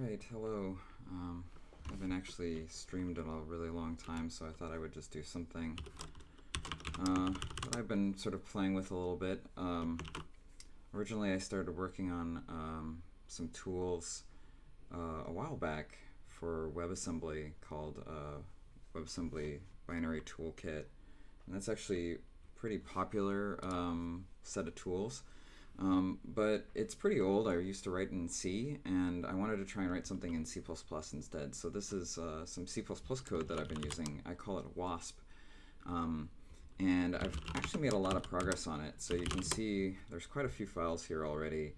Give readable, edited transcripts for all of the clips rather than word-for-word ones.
Right, hello. I haven't actually streamed in a really long time, so I thought I would just do something that I've been sort of playing with a little bit. Originally I started working on some tools a while back for WebAssembly called WebAssembly Binary Toolkit. And that's actually a pretty popular set of tools. But it's pretty old. I used to write in C, and I wanted to try and write something in C++ instead. So this is some C++ code that I've been using. I call it WASP. And I've actually made a lot of progress on it. So you can see there's quite a few files here already.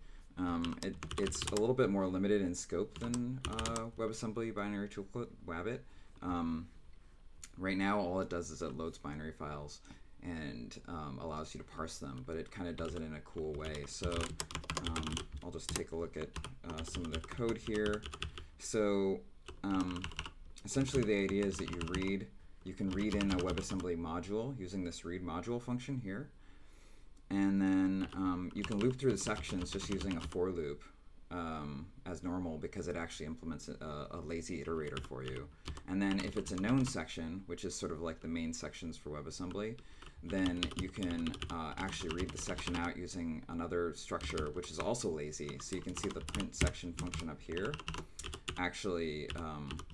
It's a little bit more limited in scope than WebAssembly Binary Toolkit, WABIT. Right now, all it does is it loads binary files and allows you to parse them, but it kind of does it in a cool way. So I'll just take a look at some of the code here. So essentially the idea is that you can read in a WebAssembly module using this read module function here. And then you can loop through the sections just using a for loop as normal, because it actually implements a lazy iterator for you. And then if it's a known section, which is sort of like the main sections for WebAssembly, then you can actually read the section out using another structure, which is also lazy. So you can see the print section function up here actually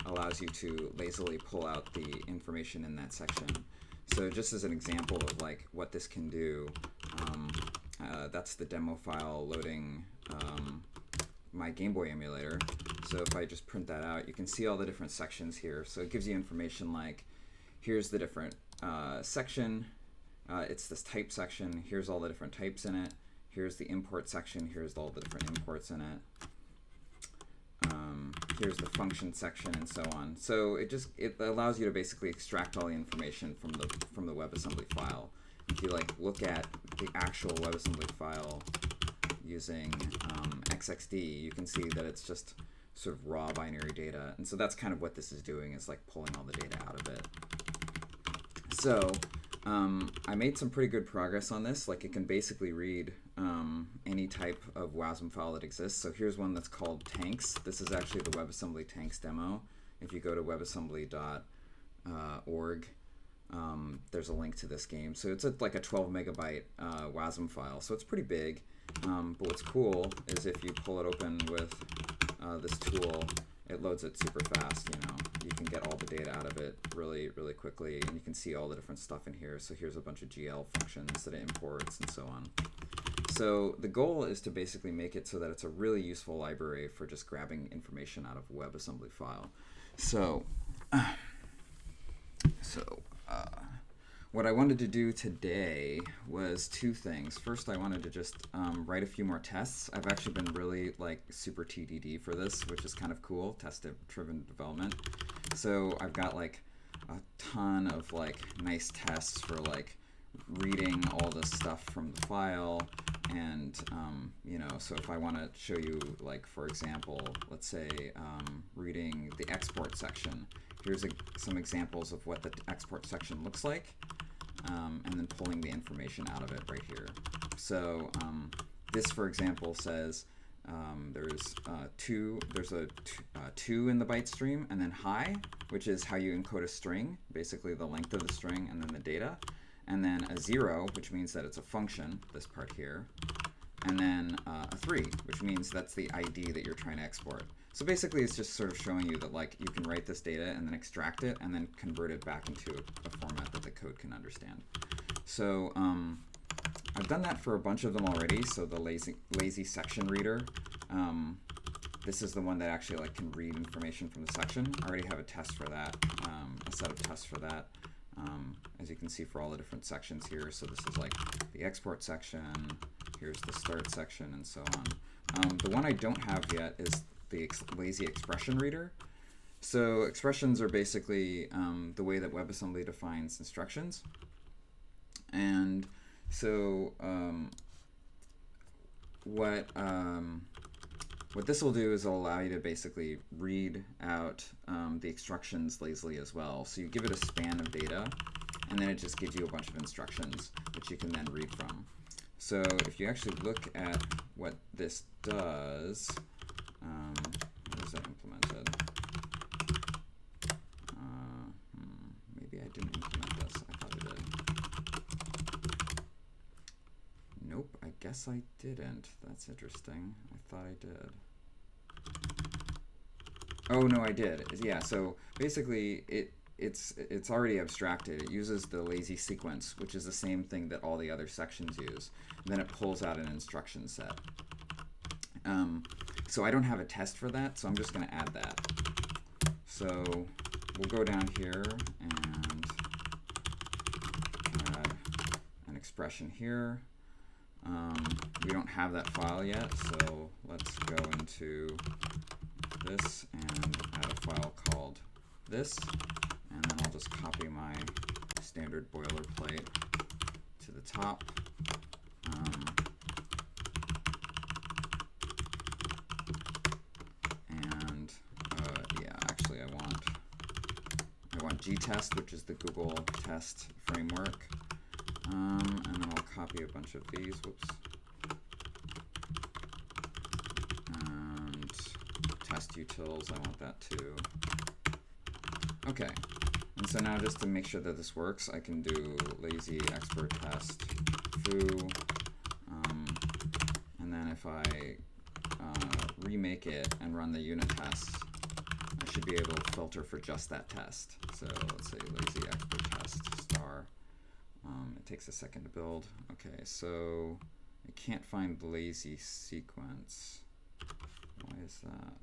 allows you to lazily pull out the information in that section. So just as an example of like what this can do, that's the demo file loading my Game Boy emulator. So if I just print that out, you can see all the different sections here. So it gives you information like, here's the different section, it's this type section, here's all the different types in it, here's the import section, here's all the different imports in it, here's the function section, and so on. So it allows you to basically extract all the information from the WebAssembly file. If you like look at the actual WebAssembly file using XXD, you can see that it's just sort of raw binary data. And so that's kind of what this is doing, is like pulling all the data out of it. So I made some pretty good progress on this. Like it can basically read any type of WASM file that exists. So here's one that's called tanks. This is actually the WebAssembly tanks demo. If you go to webassembly.org, there's a link to this game. So it's like a 12 megabyte WASM file. So it's pretty big. But what's cool is if you pull it open with this tool, it loads it super fast. You can get all the data out of it really, really quickly, and you can see all the different stuff in here. So here's a bunch of GL functions that it imports and so on. So the goal is to basically make it so that it's a really useful library for just grabbing information out of a WebAssembly file. So what I wanted to do today was two things. First, I wanted to just write a few more tests. I've actually been really like super TDD for this, which is kind of cool, test-driven development. So I've got like a ton of like nice tests for like reading all this stuff from the file. And so if I want to show you, like, for example, let's say reading the export section, here's some examples of what the export section looks like. And then pulling the information out of it right here. So this, for example, says there's a 2 in the byte stream, and then high, which is how you encode a string, basically the length of the string and then the data, and then a 0, which means that it's a function, this part here, and then a 3, which means that's the ID that you're trying to export. So basically it's just sort of showing you that like you can write this data and then extract it and then convert it back into a format that the code can understand. So I've done that for a bunch of them already. So the lazy section reader, this is the one that actually like can read information from the section. I already have a test for that, a set of tests for that. As you can see, for all the different sections here. So this is like the export section, here's the start section, and so on. The one I don't have yet is the lazy expression reader. So expressions are basically the way that WebAssembly defines instructions. And so what this will do is it'll allow you to basically read out the instructions lazily as well. So you give it a span of data, and then it just gives you a bunch of instructions that you can then read from. So if you actually look at what this does, what does was I implemented? Maybe I didn't implement this. I thought I did. Nope, I guess I didn't. That's interesting. I thought I did. Oh no, I did. Yeah, so basically it's already abstracted. It uses the lazy sequence, which is the same thing that all the other sections use. And then it pulls out an instruction set. So I don't have a test for that, so I'm just going to add that. So we'll go down here and add an expression here. We don't have that file yet, so let's go into this and add a file called this, and then I'll just copy my standard boilerplate to the top. Yeah, actually I want gtest, which is the Google test framework, and then I'll copy a bunch of these. Whoops. And test utils, I want that too. Okay, and so now just to make sure that this works, I can do lazy expert test foo, and then if I remake it and run the unit tests, I should be able to filter for just that test. So let's say lazy expert test star. It takes a second to build. Okay, so I can't find lazy sequence. Why is that?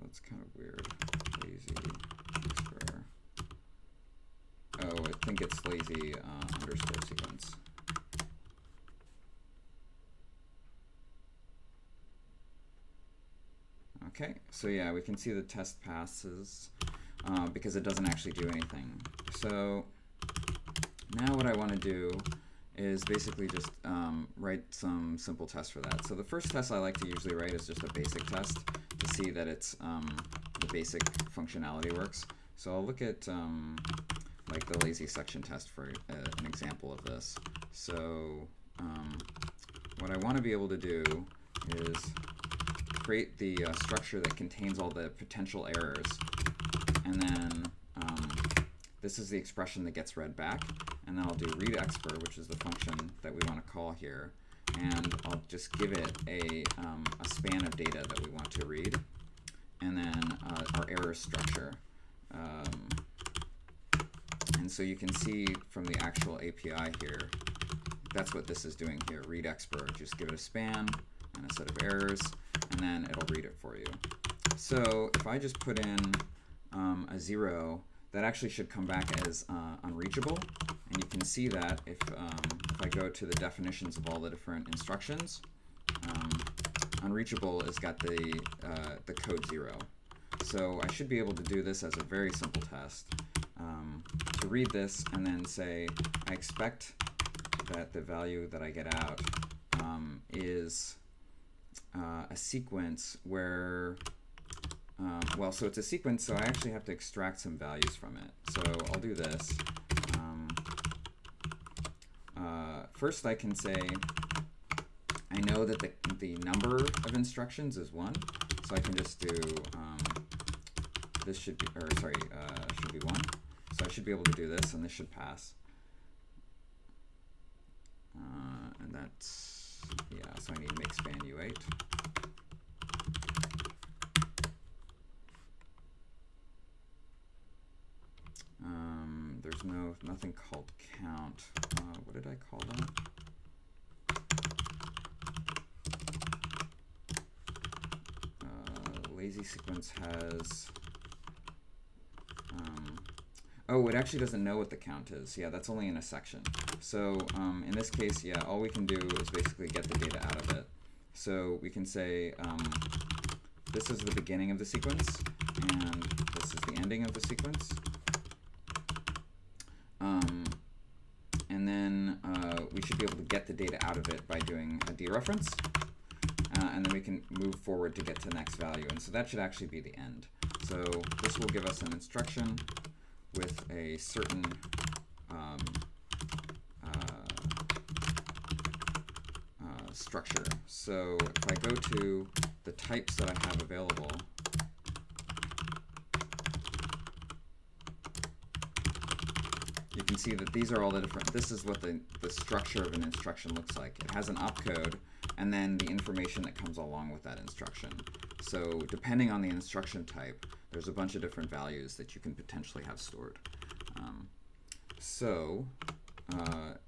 That's kind of weird. Lazy expert. Oh, I think it's lazy underscore sequence. Okay, so yeah, we can see the test passes because it doesn't actually do anything. So now what I want to do is basically just write some simple tests for that. So the first test I like to usually write is just a basic test to see that it's the basic functionality works. So I'll look at like the lazy section test for an example of this. So what I want to be able to do is create the structure that contains all the potential errors, and then this is the expression that gets read back, and then I'll do read expr, which is the function that we want to call here, and I'll just give it a span of data that we want to read, and then our error structure. And so you can see from the actual API here, that's what this is doing here, read expr. Just give it a span and a set of errors, and then it'll read it for you. So if I just put in a 0, that actually should come back as unreachable, and you can see that if I go to the definitions of all the different instructions, unreachable has got the code 0. So I should be able to do this as a very simple test, to read this and then say I expect that the value that I get out is a sequence where, well, so it's a sequence, so I actually have to extract some values from it. So I'll do this. First I can say I know that the number of instructions is 1, so I can just do this should be, or sorry, should be 1. So I should be able to do this, and this should pass. And that's, yeah, so I need make span U8. There's nothing called count. What did I call that? Lazy sequence has, oh, it actually doesn't know what the count is. Yeah, that's only in a section. So in this case, yeah, all we can do is basically get the data out of it. So we can say this is the beginning of the sequence, and this is the ending of the sequence. And then we should be able to get the data out of it by doing a dereference. And then we can move forward to get to the next value. And so that should actually be the end. So this will give us an instruction with a certain structure. So if I go to the types that I have available, you can see that these are all the different, this is what the structure of an instruction looks like. It has an opcode and then the information that comes along with that instruction. So depending on the instruction type, there's a bunch of different values that you can potentially have stored.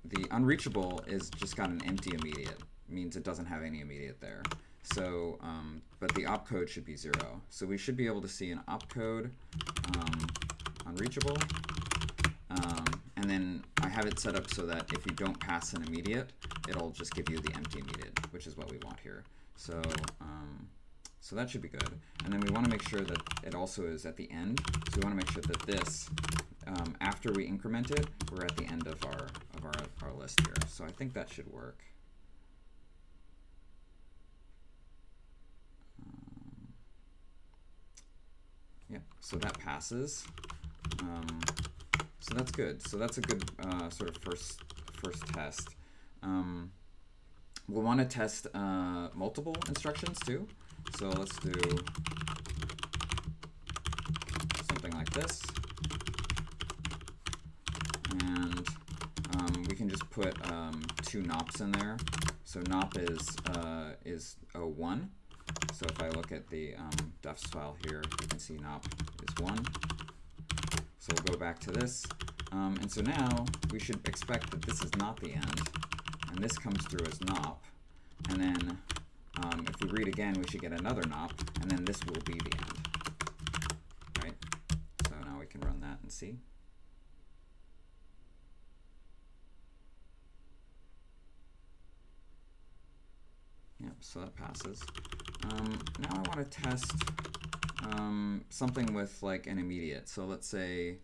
The unreachable is just got an empty immediate, means it doesn't have any immediate there. So, but the opcode should be 0. So we should be able to see an opcode unreachable. And then I have it set up so that if you don't pass an immediate, it'll just give you the empty immediate, which is what we want here. So, so that should be good. And then we want to make sure that it also is at the end. So we want to make sure that this, after we increment it, we're at the end of our list here. So I think that should work. Yeah, so that passes. So that's good. So that's a good sort of first test. We'll want to test multiple instructions too. So let's do something like this. And we can just put 2 nops in there. So nop is 1. So if I look at the defs file here, you can see nop is 1. So we'll go back to this. And so now we should expect that this is not the end. And this comes through as nop. And then if we read again, we should get another nop. And then this will be the end. Right? So now we can run that and see. Yep, so that passes. Now I want to test something with like an immediate. So let's say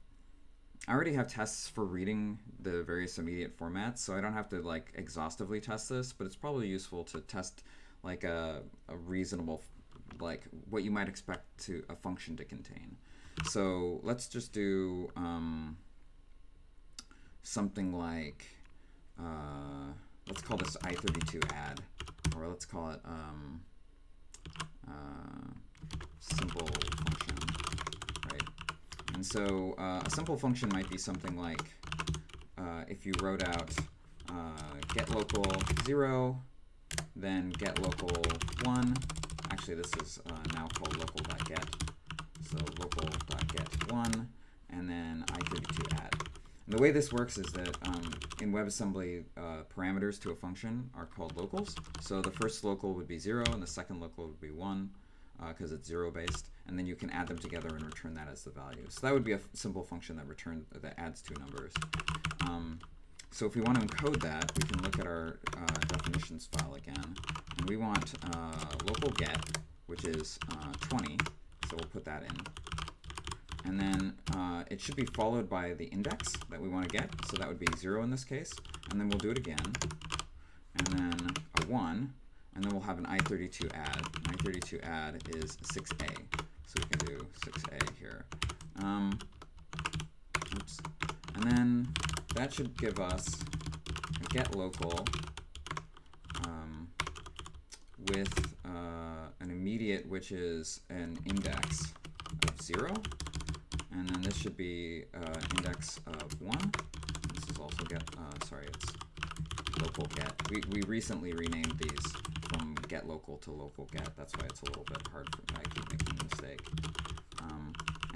I already have tests for reading the various immediate formats, so I don't have to like exhaustively test this, but it's probably useful to test like a reasonable, like what you might expect a function to contain. So let's just do something like, let's call this I32 add, or let's call it simple function, right? And so a simple function might be something like if you wrote out get local 0, then get local 1. Actually, this is now called local.get. So local.get 1, and then I32 add. And the way this works is that in WebAssembly, parameters to a function are called locals. So the first local would be 0, and the second local would be 1, because it's 0 based. And then you can add them together and return that as the value. So that would be a simple function that adds 2 numbers. So if we want to encode that, we can look at our definitions file again. And we want local get, which is 20. So we'll put that in. And then it should be followed by the index that we want to get. So that would be 0 in this case. And then we'll do it again. And then a 1. And then we'll have an I32 add. An I32 add is 6a. So we can do 6a here. Oops. And then that should give us a get local with an immediate, which is an index of 0. And then this should be index of 1. This is also get, sorry, it's local get. We recently renamed these from get local to local get. That's why it's a little bit hard for me. I keep making a mistake.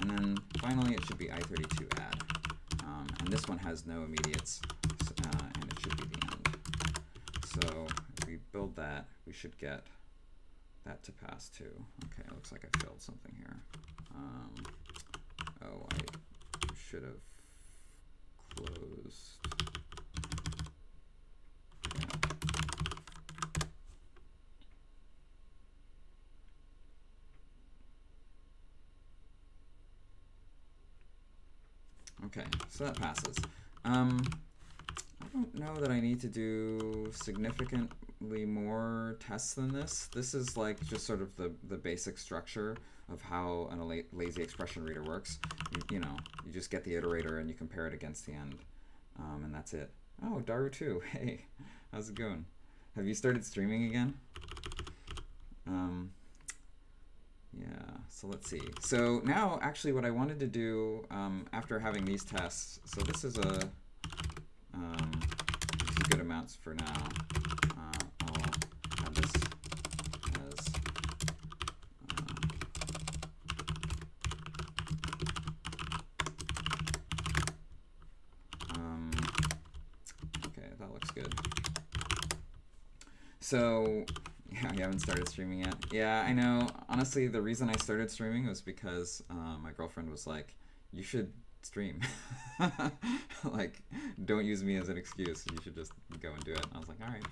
And then finally it should be I32 add. And this one has no immediates, and it should be the end. So if we build that, we should get that to pass too. Okay, it looks like I failed something here. Oh, I should have closed. Okay, so that passes. I don't know that I need to do significantly more tests than this. This is like just sort of the basic structure of how a lazy expression reader works. You know, you just get the iterator and you compare it against the end, and that's it. Oh, Daru too. Hey, how's it going? Have you started streaming again? Yeah, so let's see. So now, actually, what I wanted to do after having these tests, so this is good amounts for now. I'll have this as okay, that looks good. So yeah, you haven't started streaming yet. Yeah, I know. Honestly, the reason I started streaming was because my girlfriend was like, you should stream. Like, don't use me as an excuse. You should just go and do it. And I was like, all right,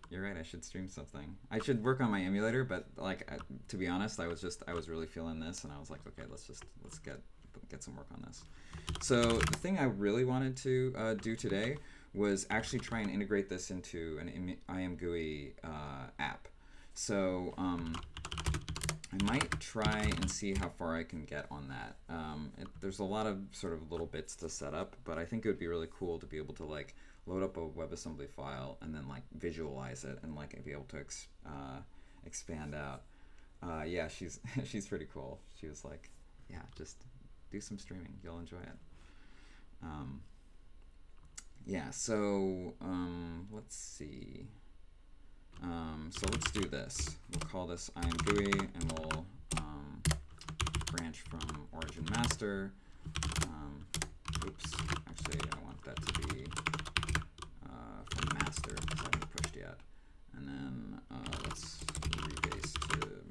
you're right. I should stream something. I should work on my emulator, but like, to be honest, I was really feeling this, and I was like, okay, let's get some work on this. So the thing I really wanted to do today was actually try and integrate this into an I Am GUI app. So I might try and see how far I can get on that. There's a lot of sort of little bits to set up, but I think it would be really cool to be able to like load up a WebAssembly file and then like visualize it and like be able to expand out. Yeah, she's pretty cool. She was like, yeah, just do some streaming. You'll enjoy it. Yeah, so let's see. So let's do this. We'll call this I Am GUI, and we'll branch from origin master. Oops, actually I want that to be from master because I haven't pushed yet. And then let's rebase to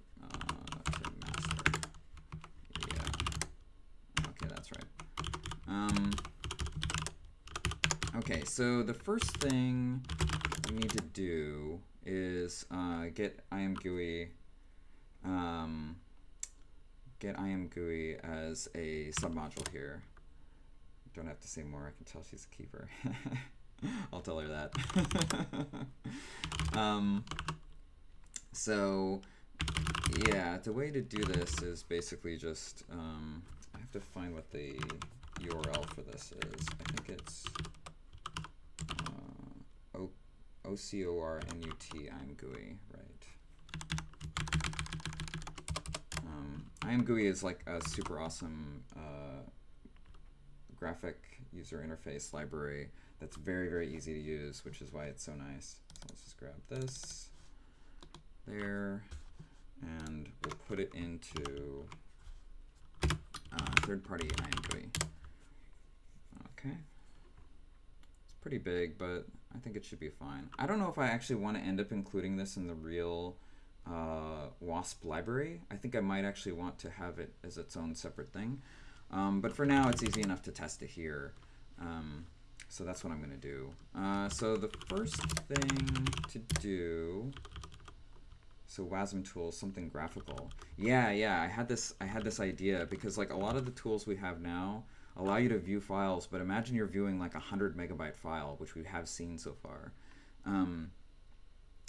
master. Yeah. Okay, that's right. Okay, so the first thing we need to do is get I Am GUI as a submodule here. Don't have to say more. I can tell she's a keeper. I'll tell her that. So yeah, the way to do this is basically just I have to find what the URL for this is. I think it's OCORNUT ImGui, right? ImGui is like a super awesome graphic user interface library that's very, very easy to use, which is why it's so nice. So let's just grab this there, and we'll put it into third-party ImGui. Okay. Pretty big, but I think it should be fine. I don't know if I actually want to end up including this in the real WASP library. I think I might actually want to have it as its own separate thing. But for now, it's easy enough to test it here. So that's what I'm going to do. So the first thing to do, so Wasman Tools, something graphical. Yeah, I had this idea because like a lot of the tools we have now allow you to view files, but imagine you're viewing like 100 megabyte file, which we have seen so far.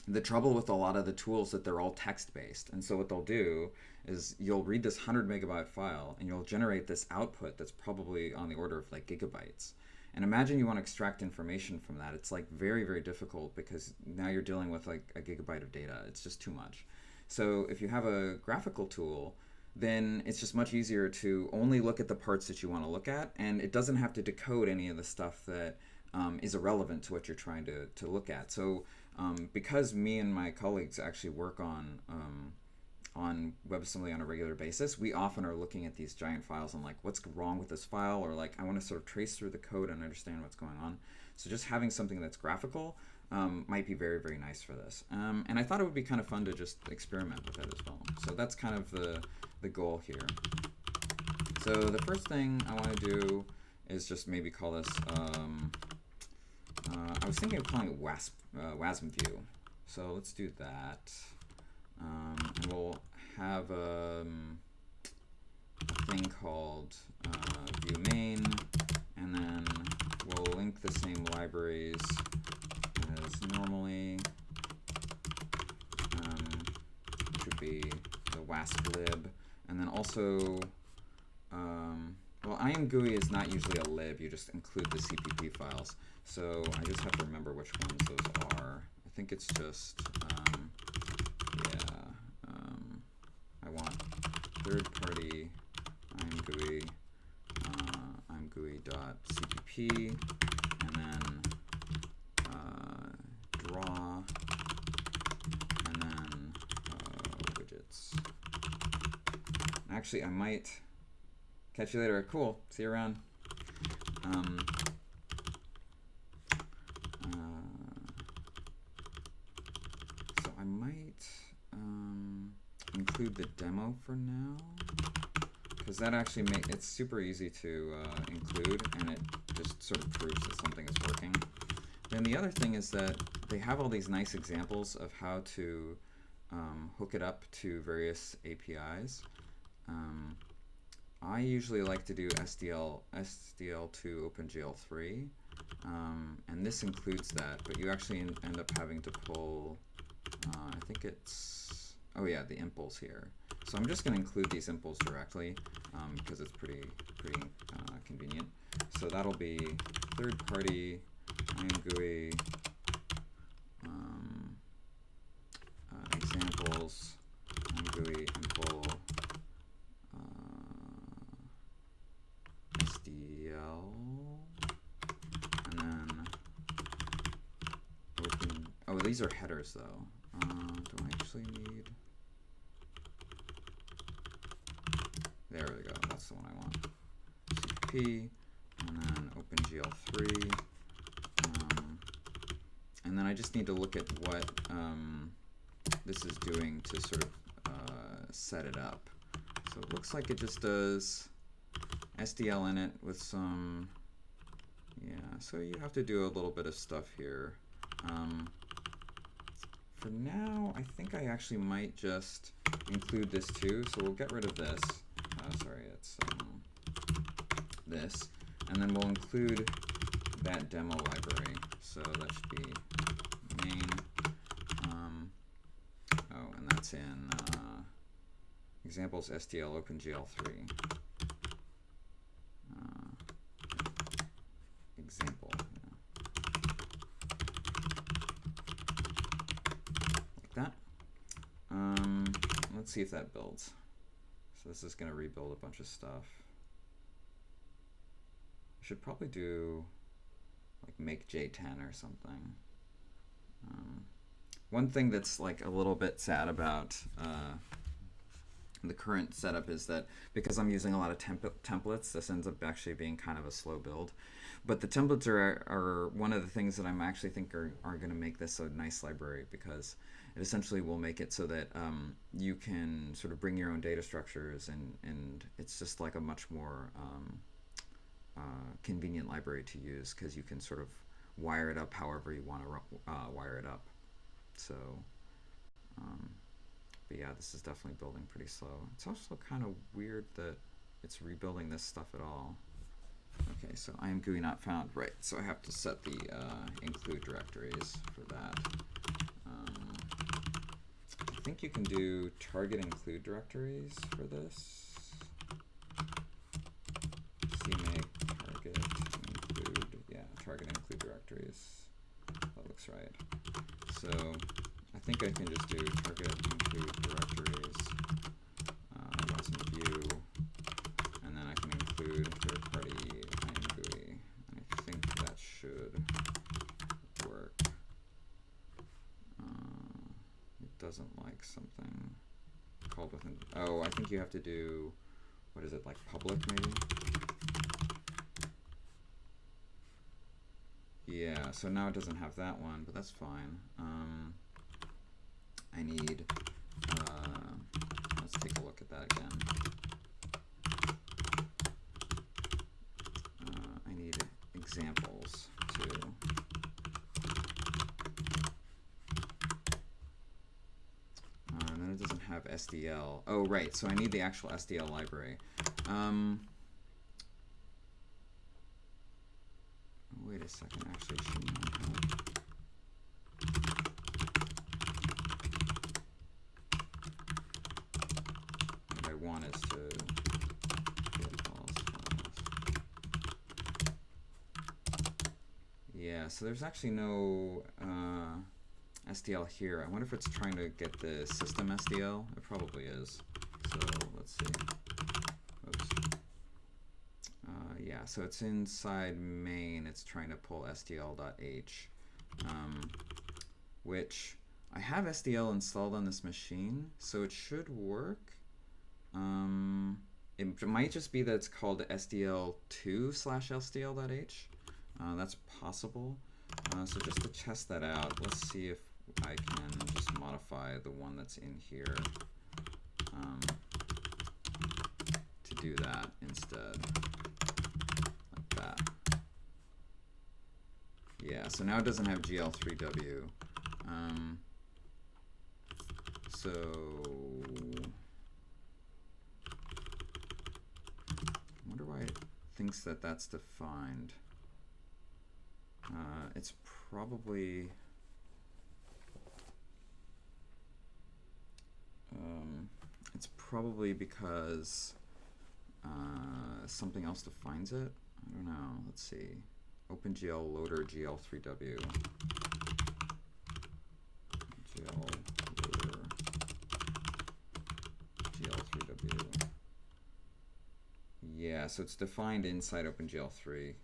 The trouble with a lot of the tools that they're all text-based, and so what they'll do is you'll read this 100 megabyte file and you'll generate this output that's probably on the order of like gigabytes. And imagine you want to extract information from that. It's like very, very difficult because now you're dealing with like a gigabyte of data. It's just too much. So if you have a graphical tool, then it's just much easier to only look at the parts that you want to look at, and it doesn't have to decode any of the stuff that is irrelevant to what you're trying to look at. So because me and my colleagues actually work on WebAssembly on a regular basis, we often are looking at these giant files and like, what's wrong with this file? Or like, I want to sort of trace through the code and understand what's going on. So just having something that's graphical might be very, very nice for this. And I thought it would be kind of fun to just experiment with it as well. So that's kind of the goal here. So the first thing I want to do is just maybe call this, I was thinking of calling it Wasm View. So let's do that. And we'll have a thing called view main, and then we'll link the same libraries as normally, which would be the wasp-lib, and then also, well, I Am GUI is not usually a lib, you just include the CPP files, so I just have to remember which ones those are. I think it's just, I want third-party ImGui, ImGui.cpp, and then draw, and then widgets. Actually, I might catch you later. Cool. See you around. So I might include the demo for now, because that actually it's super easy to include, and it just sort of proves that something is working. Then the other thing is that they have all these nice examples of how to hook it up to various APIs. I usually like to do STL to OpenGL 3, and this includes that, but you actually end up having to pull, I think it's, oh yeah, the impls here. So I'm just going to include these impls directly because it's pretty convenient. So that'll be third-party ImGui examples, ImGui impl STL, and then open. Oh, these are headers though. Do I actually need? There we go. That's the one I want. CP, and then OpenGL3, and then I just need to look at what this is doing to sort of set it up. So it looks like it just does STL in it with some, yeah, so you have to do a little bit of stuff here. For now, I think I actually might just include this too, so we'll get rid of this. Sorry, it's this, and then we'll include that demo library. So that should be main. Oh, and that's in examples STL OpenGL 3. Example. Yeah. Like that. Let's see if that builds. So this is going to rebuild a bunch of stuff. I should probably do like make J10 or something. One thing that's like a little bit sad about the current setup is that because I'm using a lot of templates, this ends up actually being kind of a slow build. But the templates are one of the things that I'm actually think are going to make this a nice library, because it essentially will make it so that you can sort of bring your own data structures, and it's just like a much more convenient library to use, because you can sort of wire it up however you want to wire it up. So, but yeah, this is definitely building pretty slow. It's also kind of weird that it's rebuilding this stuff at all. Okay, so I am GUI not found. Right, so I have to set the include directories for that. I think you can do target include directories for this. CMake target include, yeah, target include directories. That looks right. So I think I can just do target include directories, Wasman view, and then I can include third-party ImGui, and I think that should work. It doesn't like something called within. Oh, I think you have to do, what is it, like public maybe? Yeah, so now it doesn't have that one, but that's fine. I need, let's take a look at that again. I need examples too. And then it doesn't have STL. Oh, right, so I need the actual STL library. Wait a second, actually, it should not have. What I want is to get files. Yeah, so there's actually no STL here. I wonder if it's trying to get the system STL. It probably is. So let's see. Oops. Yeah, so it's inside main. It's trying to pull STL.h, which I have STL installed on this machine, so it should work. It might just be that it's called STL2/STL.h. That's possible. So just to test that out, let's see if I can just modify the one that's in here to do that instead, like that. Yeah, so now it doesn't have GL3W. So I wonder why it thinks that that's defined. It's probably because something else defines it. I don't know. Let's see. OpenGL loader GL3W. GL loader GL3W. Yeah, so it's defined inside OpenGL3.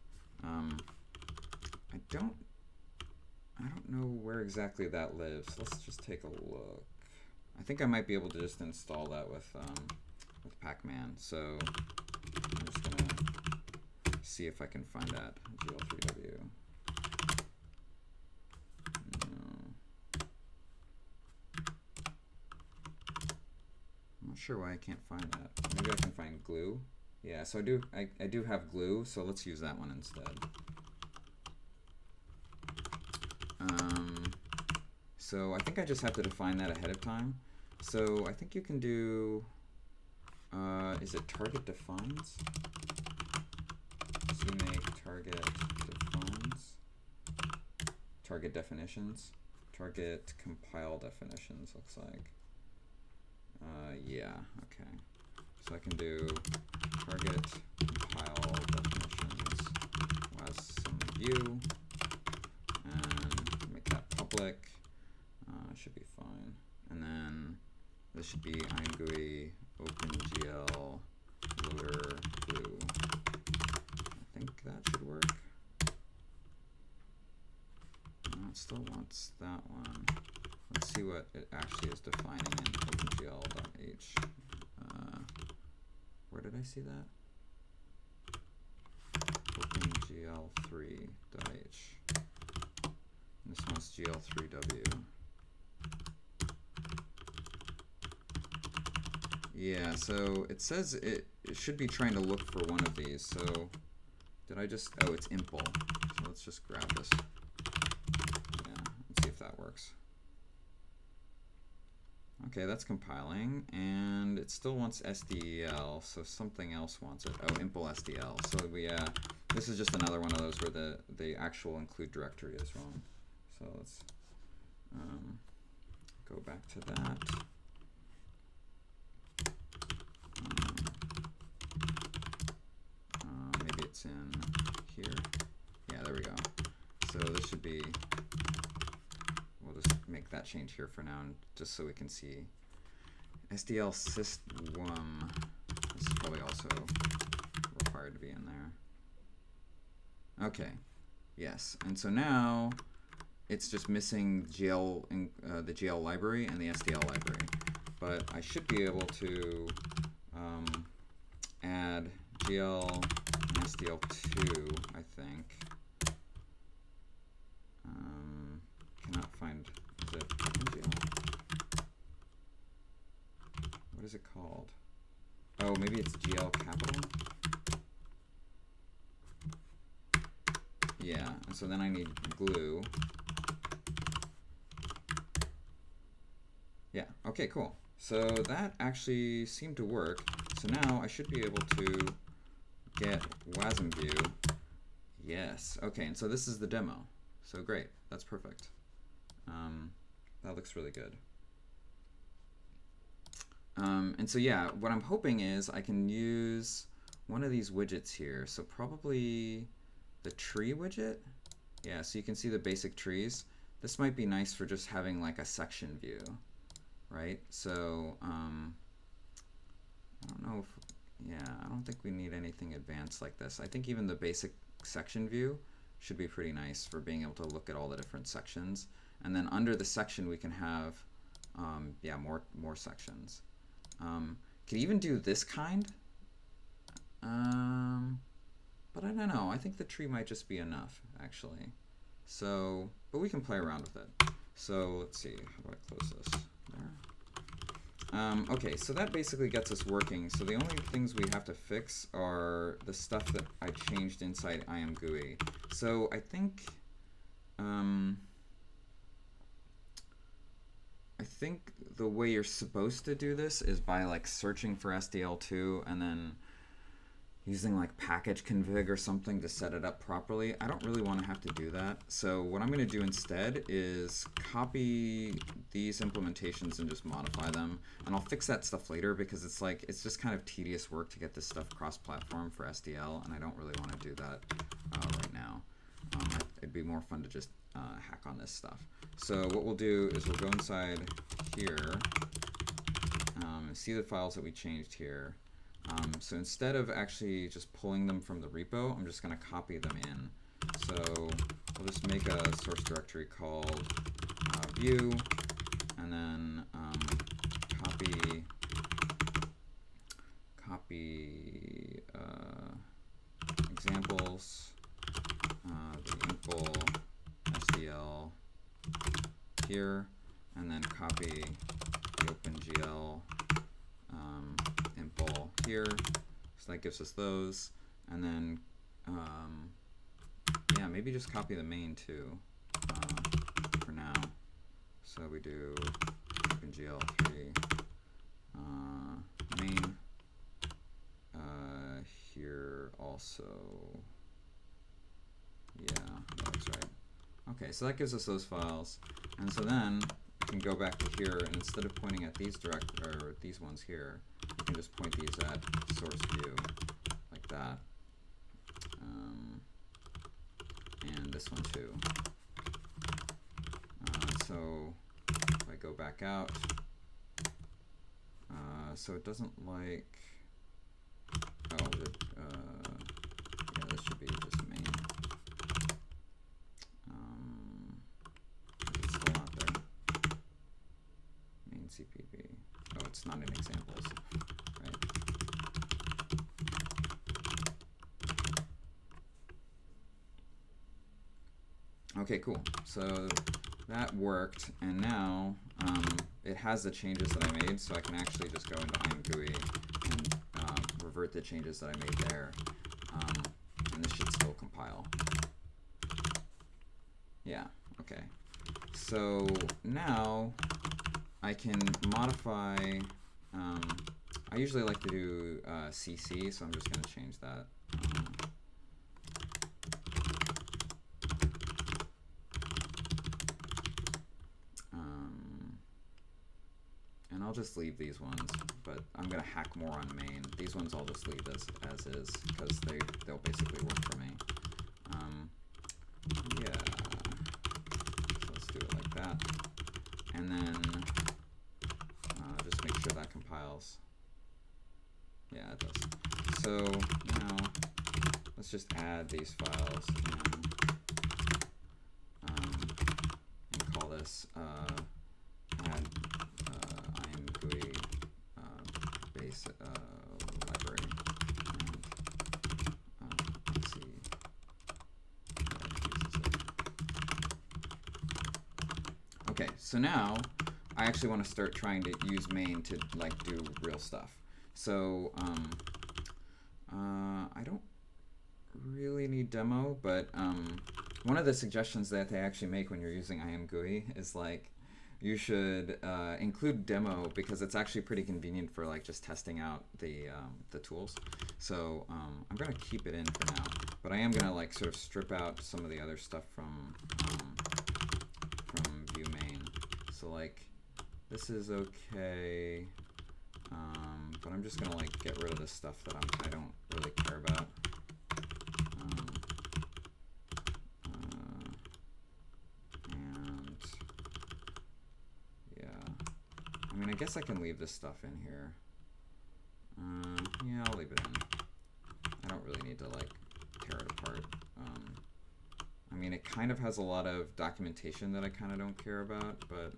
I don't know where exactly that lives. Let's just take a look. I think I might be able to just install that with Pacman. So I'm just gonna see if I can find that GL3W. No. I'm not sure why I can't find that. Maybe I can find glue. Yeah, so I do have glue, so let's use that one instead. So I think I just have to define that ahead of time. So I think you can do, is it target defines? CMake target defines, target definitions, target compile definitions looks like. Yeah, okay. So I can do target compile definitions was some view and make that public. Should be fine. And then this should be ImGui OpenGL loader glue. I think that should work. No, it still wants that one. Let's see what it actually is defining in OpenGL.h. Where did I see that? OpenGL3.h. This one's GL3W. Yeah, so it says it should be trying to look for one of these. So did I just, oh, it's impl. So let's just grab this. Yeah, let's see if that works. Okay, that's compiling, and it still wants STL, so something else wants it. Oh, impl STL. So this is just another one of those where the actual include directory is wrong. So let's go back to that. Maybe it's in here. Yeah, there we go. So this should be, we'll just make that change here for now, and just so we can see. STL systwm. This is probably also required to be in there. Okay, yes, and so now it's just missing GL the GL library and the STL library, but I should be able to add GL and STL2, I think. Cannot find, is it OpenGL? What is it called? Oh, maybe it's GL capital? Yeah, and so then I need glue. Yeah, okay, cool. So that actually seemed to work. So now I should be able to get Wasman view. Yes, okay, and so this is the demo. So great, that's perfect. That looks really good. And so yeah, what I'm hoping is I can use one of these widgets here. So probably the tree widget. Yeah, so you can see the basic trees. this might be nice for just having like a section view, right? So I don't know if, yeah, I don't think we need anything advanced like this. I think even the basic section view should be pretty nice for being able to look at all the different sections. And then under the section we can have, yeah, more sections. Could even do this kind, but I don't know. I think the tree might just be enough, actually. So, but we can play around with it. So let's see, how do I close this? There. Okay, so that basically gets us working. So the only things we have to fix are the stuff that I changed inside I Am GUI. So I think the way you're supposed to do this is by like searching for STL2 and then using like package config or something to set it up properly. I don't really want to have to do that. So what I'm going to do instead is copy these implementations and just modify them. And I'll fix that stuff later because it's like, it's just kind of tedious work to get this stuff cross-platform for STL, and I don't really want to do that right now. It'd be more fun to just hack on this stuff. So what we'll do is we'll go inside here and see the files that we changed here. So instead of actually just pulling them from the repo, I'm just going to copy them in. So we'll just make a source directory called view, and then copy examples, the info STL here, and then copy the OpenGL info here. So that gives us those, and then yeah, maybe just copy the main too for now. So we do OpenGL3 main here also. Yeah, that looks right. Okay, so that gives us those files, and so then we can go back to here, and instead of pointing at these these ones here, we can just point these at source view like that, and this one too. So if I go back out, so it doesn't like. Oh, yeah, this should be just main. It's still not there. Main CPP. Oh, it's not in examples, right? Okay, cool. So that worked, and now it has the changes that I made, so I can actually just go into ImGui and revert the changes that I made there, and this should still compile. Yeah, okay. So now I can modify, I usually like to do CC, so I'm just going to change that. And I'll just leave these ones, but I'm going to hack more on main. These ones I'll just leave as is, because they'll basically work for me. Yeah, so let's do it like that. And then just make sure that compiles. Yeah, it does. So now let's just add these files and call this add ImGui base library. And let's see. Okay, so now I actually want to start trying to use main to like do real stuff. So I don't really need demo, but one of the suggestions that they actually make when you're using I Am GUI is like you should include demo, because it's actually pretty convenient for like just testing out the tools. So I'm going to keep it in for now, but I am going to like sort of strip out some of the other stuff from view main. So like this is okay, but I'm just going to like get rid of the stuff that I don't really care about. And mean, I guess I can leave this stuff in here. Yeah, I'll leave it in. I don't really need to like tear it apart. I mean, it kind of has a lot of documentation that I kind of don't care about, but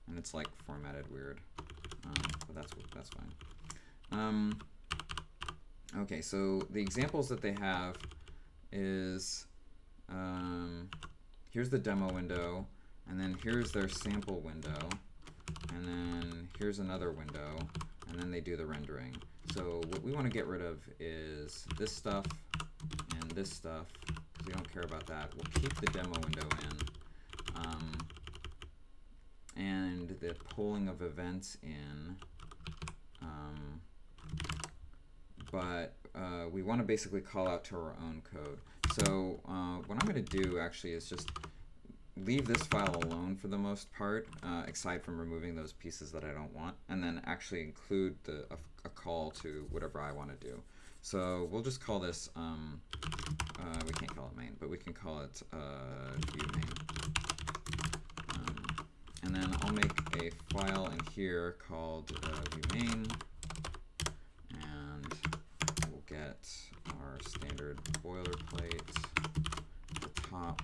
and it's like formatted weird, but that's fine. Okay, so the examples that they have is here's the demo window, and then here's their sample window, and then here's another window, and then they do the rendering. So what we want to get rid of is this stuff and this stuff, because we don't care about that. We'll keep the demo window in, and the polling of events in, but we want to basically call out to our own code. So what I'm going to do actually is just leave this file alone for the most part, aside from removing those pieces that I don't want, and then actually include a call to whatever I want to do. So we'll just call this, we can't call it main, but we can call it view main. And then I'll make a file in here called view main, and we'll get our standard boilerplate at the top.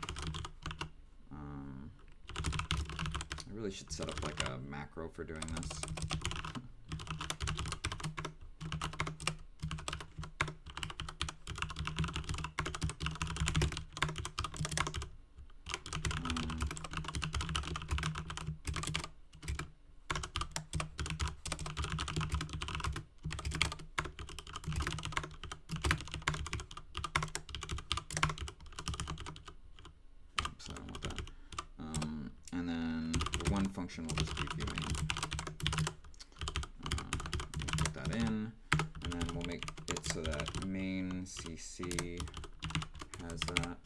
I really should set up like a macro for doing this. Function will just be view main. We'll put that in, and then we'll make it so that main CC has that.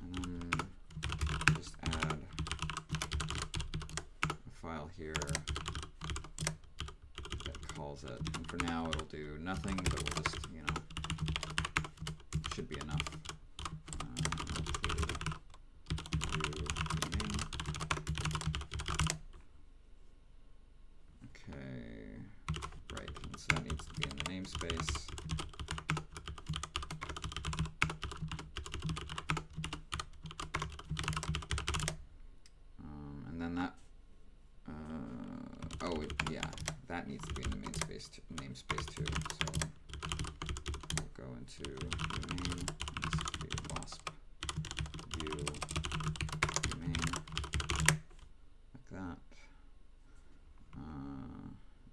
And then just add a file here that calls it. And for now, it'll do nothing, but we'll just, you know, it should be enough. Okay, right, and so that needs to be in the namespace. And then that, yeah, that needs to be in the namespace too. So we'll go into the main, this is the wasp view main, like that.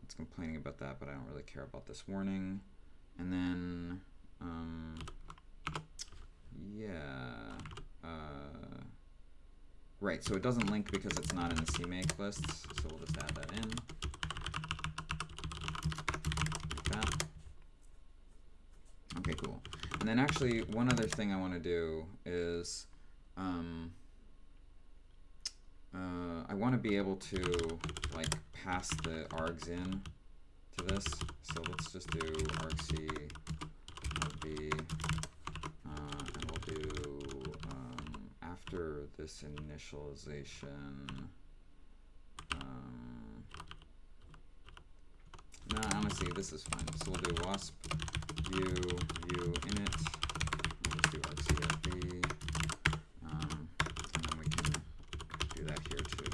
It's complaining about that, but I don't really care about this warning. And then, yeah, right, so it doesn't link because it's not in the CMake lists, so we'll just add that in. Okay, cool. And then actually, one other thing I want to do is I want to be able to like pass the args in to this. So let's just do argc rb, and we'll do after this initialization. No, honestly, this is fine. So we'll do wasp view init. We'll just do argc.rb, and then we can do that here too.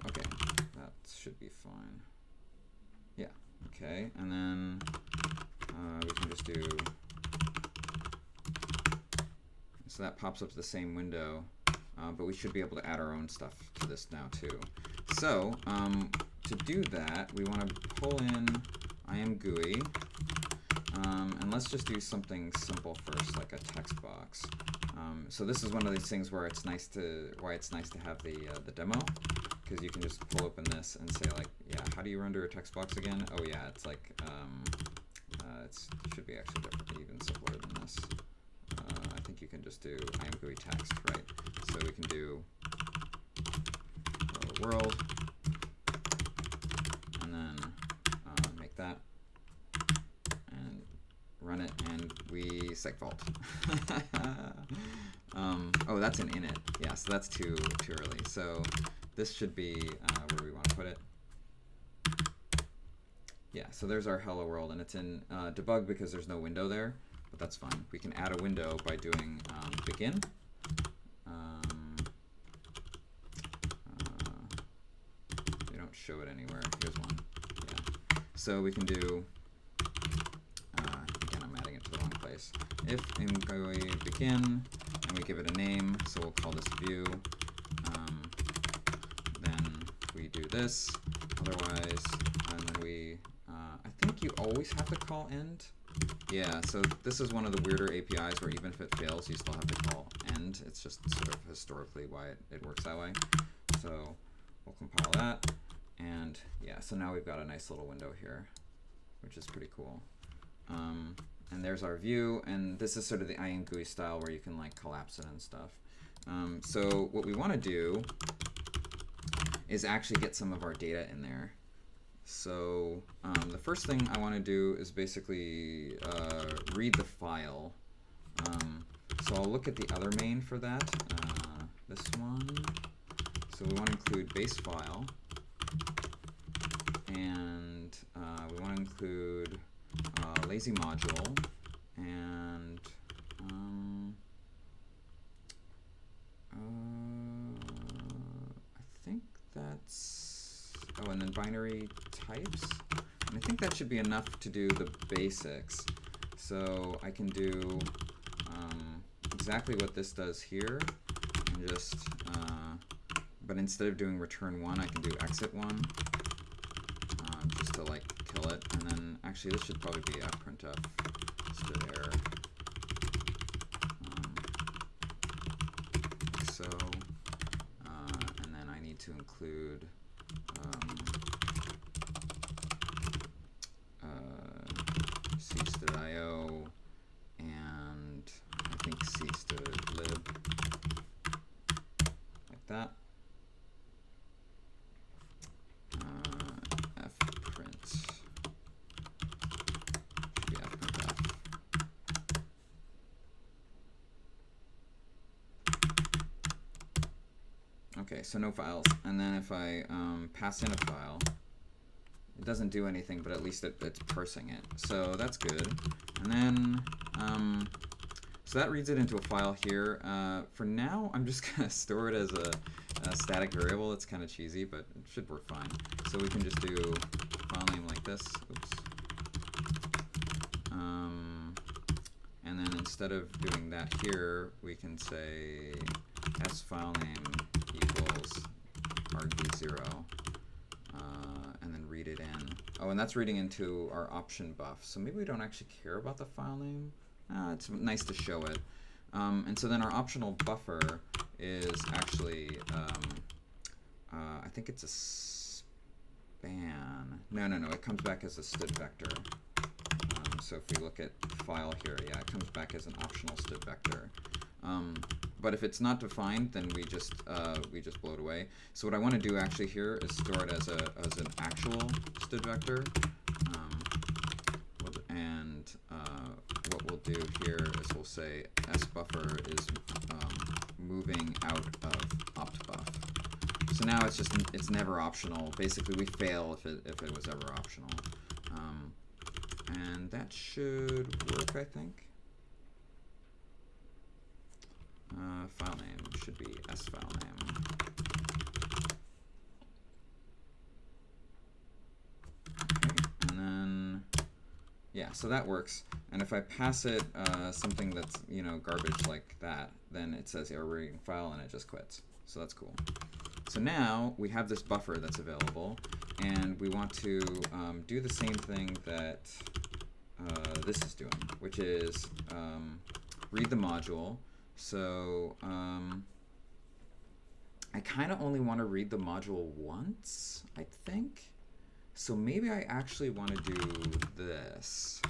Okay, that should be fine. Yeah. Okay, and then we can just do. So that pops up to the same window, but we should be able to add our own stuff to this now too. So to do that, we want to pull in I Am GUI, and let's just do something simple first, like a text box. So this is one of these things where it's nice to have the demo, because you can just pull open this and say like, yeah, how do you render a text box again? Oh yeah, it's like it should be actually even simpler than this. I think you can just do I Am GUI text, right? So we can do hello world, and then make that, and run it, and we segfault. Oh, that's an init. Yeah, so that's too early. So this should be where we want to put it. Yeah, so there's our hello world, and it's in debug because there's no window there, but that's fine. We can add a window by doing begin. We don't show it anywhere. Here's one. Yeah. So we can do, again, I'm adding it to the wrong place. If ImGui begin, and we give it a name, so we'll call this view. Then we do this. Otherwise, and then we, I think you always have to call end. Yeah, so this is one of the weirder APIs where even if it fails, you still have to call end. It's just sort of historically why it works that way. So we'll compile that. And yeah, so now we've got a nice little window here, which is pretty cool. And there's our view, and this is sort of the I Am GUI style where you can like collapse it and stuff. So what we want to do is actually get some of our data in there. So the first thing I want to do is basically read the file. So I'll look at the other main for that, this one. So we want to include base file, and we want to include lazy module, and I think that's, oh, and then binary types. And I think that should be enough to do the basics. So I can do exactly what this does here, and just, but instead of doing return 1, I can do exit 1, just to like kill it. And then actually this should probably be a printf std error. Like so, and then I need to include c.io and I think c.lib, like that. fprint should be fprintf. Okay, so no files. And then if I pass in a file, it doesn't do anything, but at least it's parsing it. So that's good. And then, so that reads it into a file here. For now, I'm just going to store it as a static variable. It's kind of cheesy, but it should work fine. So we can just do file name like this. Oops. And then instead of doing that here, we can say s file name equals argv0. And then read it in. Oh, and that's reading into our option buff. So maybe we don't actually care about the file name. It's nice to show it. And so then our optional buffer is actually, I think it's a span. No, it comes back as a std vector. So if we look at file here, yeah, it comes back as an optional std vector. But if it's not defined, then we just blow it away. So what I want to do actually here is store it as an actual std vector. And what we'll do here is we'll say sBuffer is moving out of optbuff. So now it's never optional. Basically, we fail if it was ever optional. And that should work, I think. File name should be sFile name. Okay, and then yeah, so that works. And if I pass it something that's garbage like that, then it says error reading file and it just quits. So that's cool. So now we have this buffer that's available, and we want to do the same thing that this is doing, which is read the module. So I kind of only want to read the module once, I think. So maybe I actually want to do this.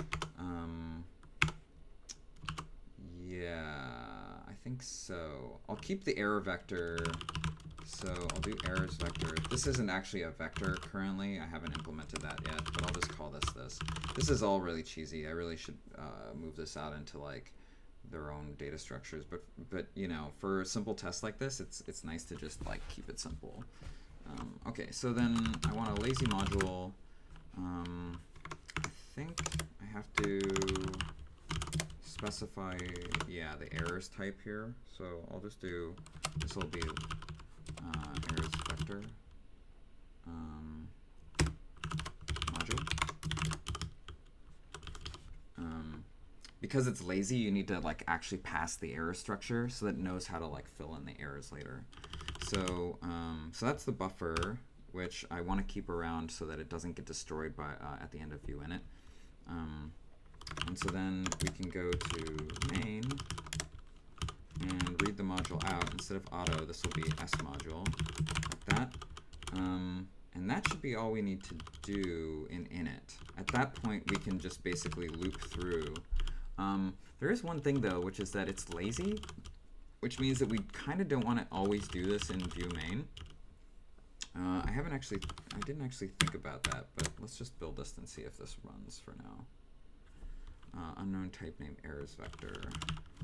Yeah. think so. I'll keep the error vector. So I'll do errors vector. This isn't actually a vector currently. I haven't implemented that yet, but I'll just call this. This is all really cheesy. I really should move this out into like their own data structures. But you know, for a simple test like this, it's nice to just like keep it simple. Okay, so then I want a lazy module. I think I have to specify, yeah, the errors type here. So I'll just do, this will be errors vector module. Because it's lazy, you need to like actually pass the error structure so that it knows how to like fill in the errors later. So so that's the buffer, which I want to keep around so that it doesn't get destroyed by at the end of viewInit. And so then we can go to main and read the module out. Instead of auto, this will be s module, like that. And that should be all we need to do in init. At that point, we can just basically loop through. There is one thing though, which is that it's lazy, which means that we kind of don't want to always do this in view main. I didn't actually think about that, but let's just build this and see if this runs for now. Unknown type name errors vector.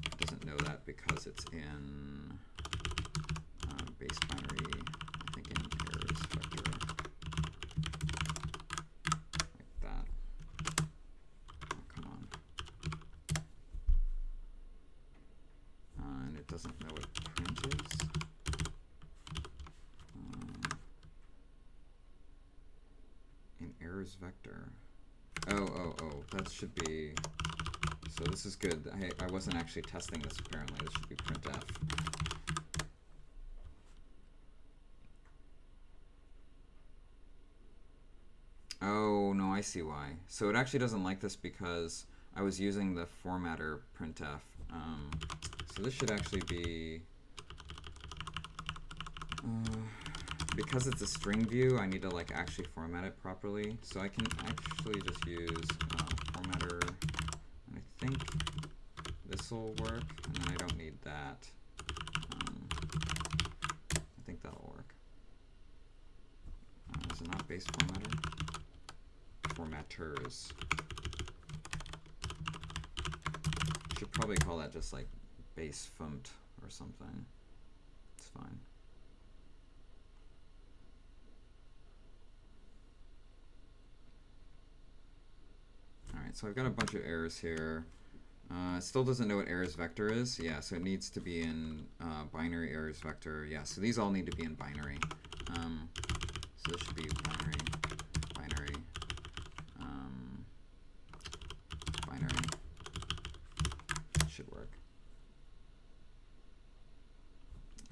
It doesn't know that because it's in base binary, I think in errors vector. Like that. Oh, come on. And it doesn't know what print is. In errors vector. Oh, that should be, so this is good. I wasn't actually testing this apparently. This should be printf. Oh, no, I see why. So it actually doesn't like this because I was using the formatter printf. So this should actually be, because it's a string view, I need to like actually format it properly. So I can actually just use formatter, and I think this will work, and then I don't need that. I think that'll work. Is it not base formatter? Formatters. Should probably call that just like base font or something. It's fine. Alright, so I've got a bunch of errors here. It still doesn't know what errors vector is. Yeah, so it needs to be in binary errors vector. Yeah, so these all need to be in binary. So this should be binary, binary, binary. Should work.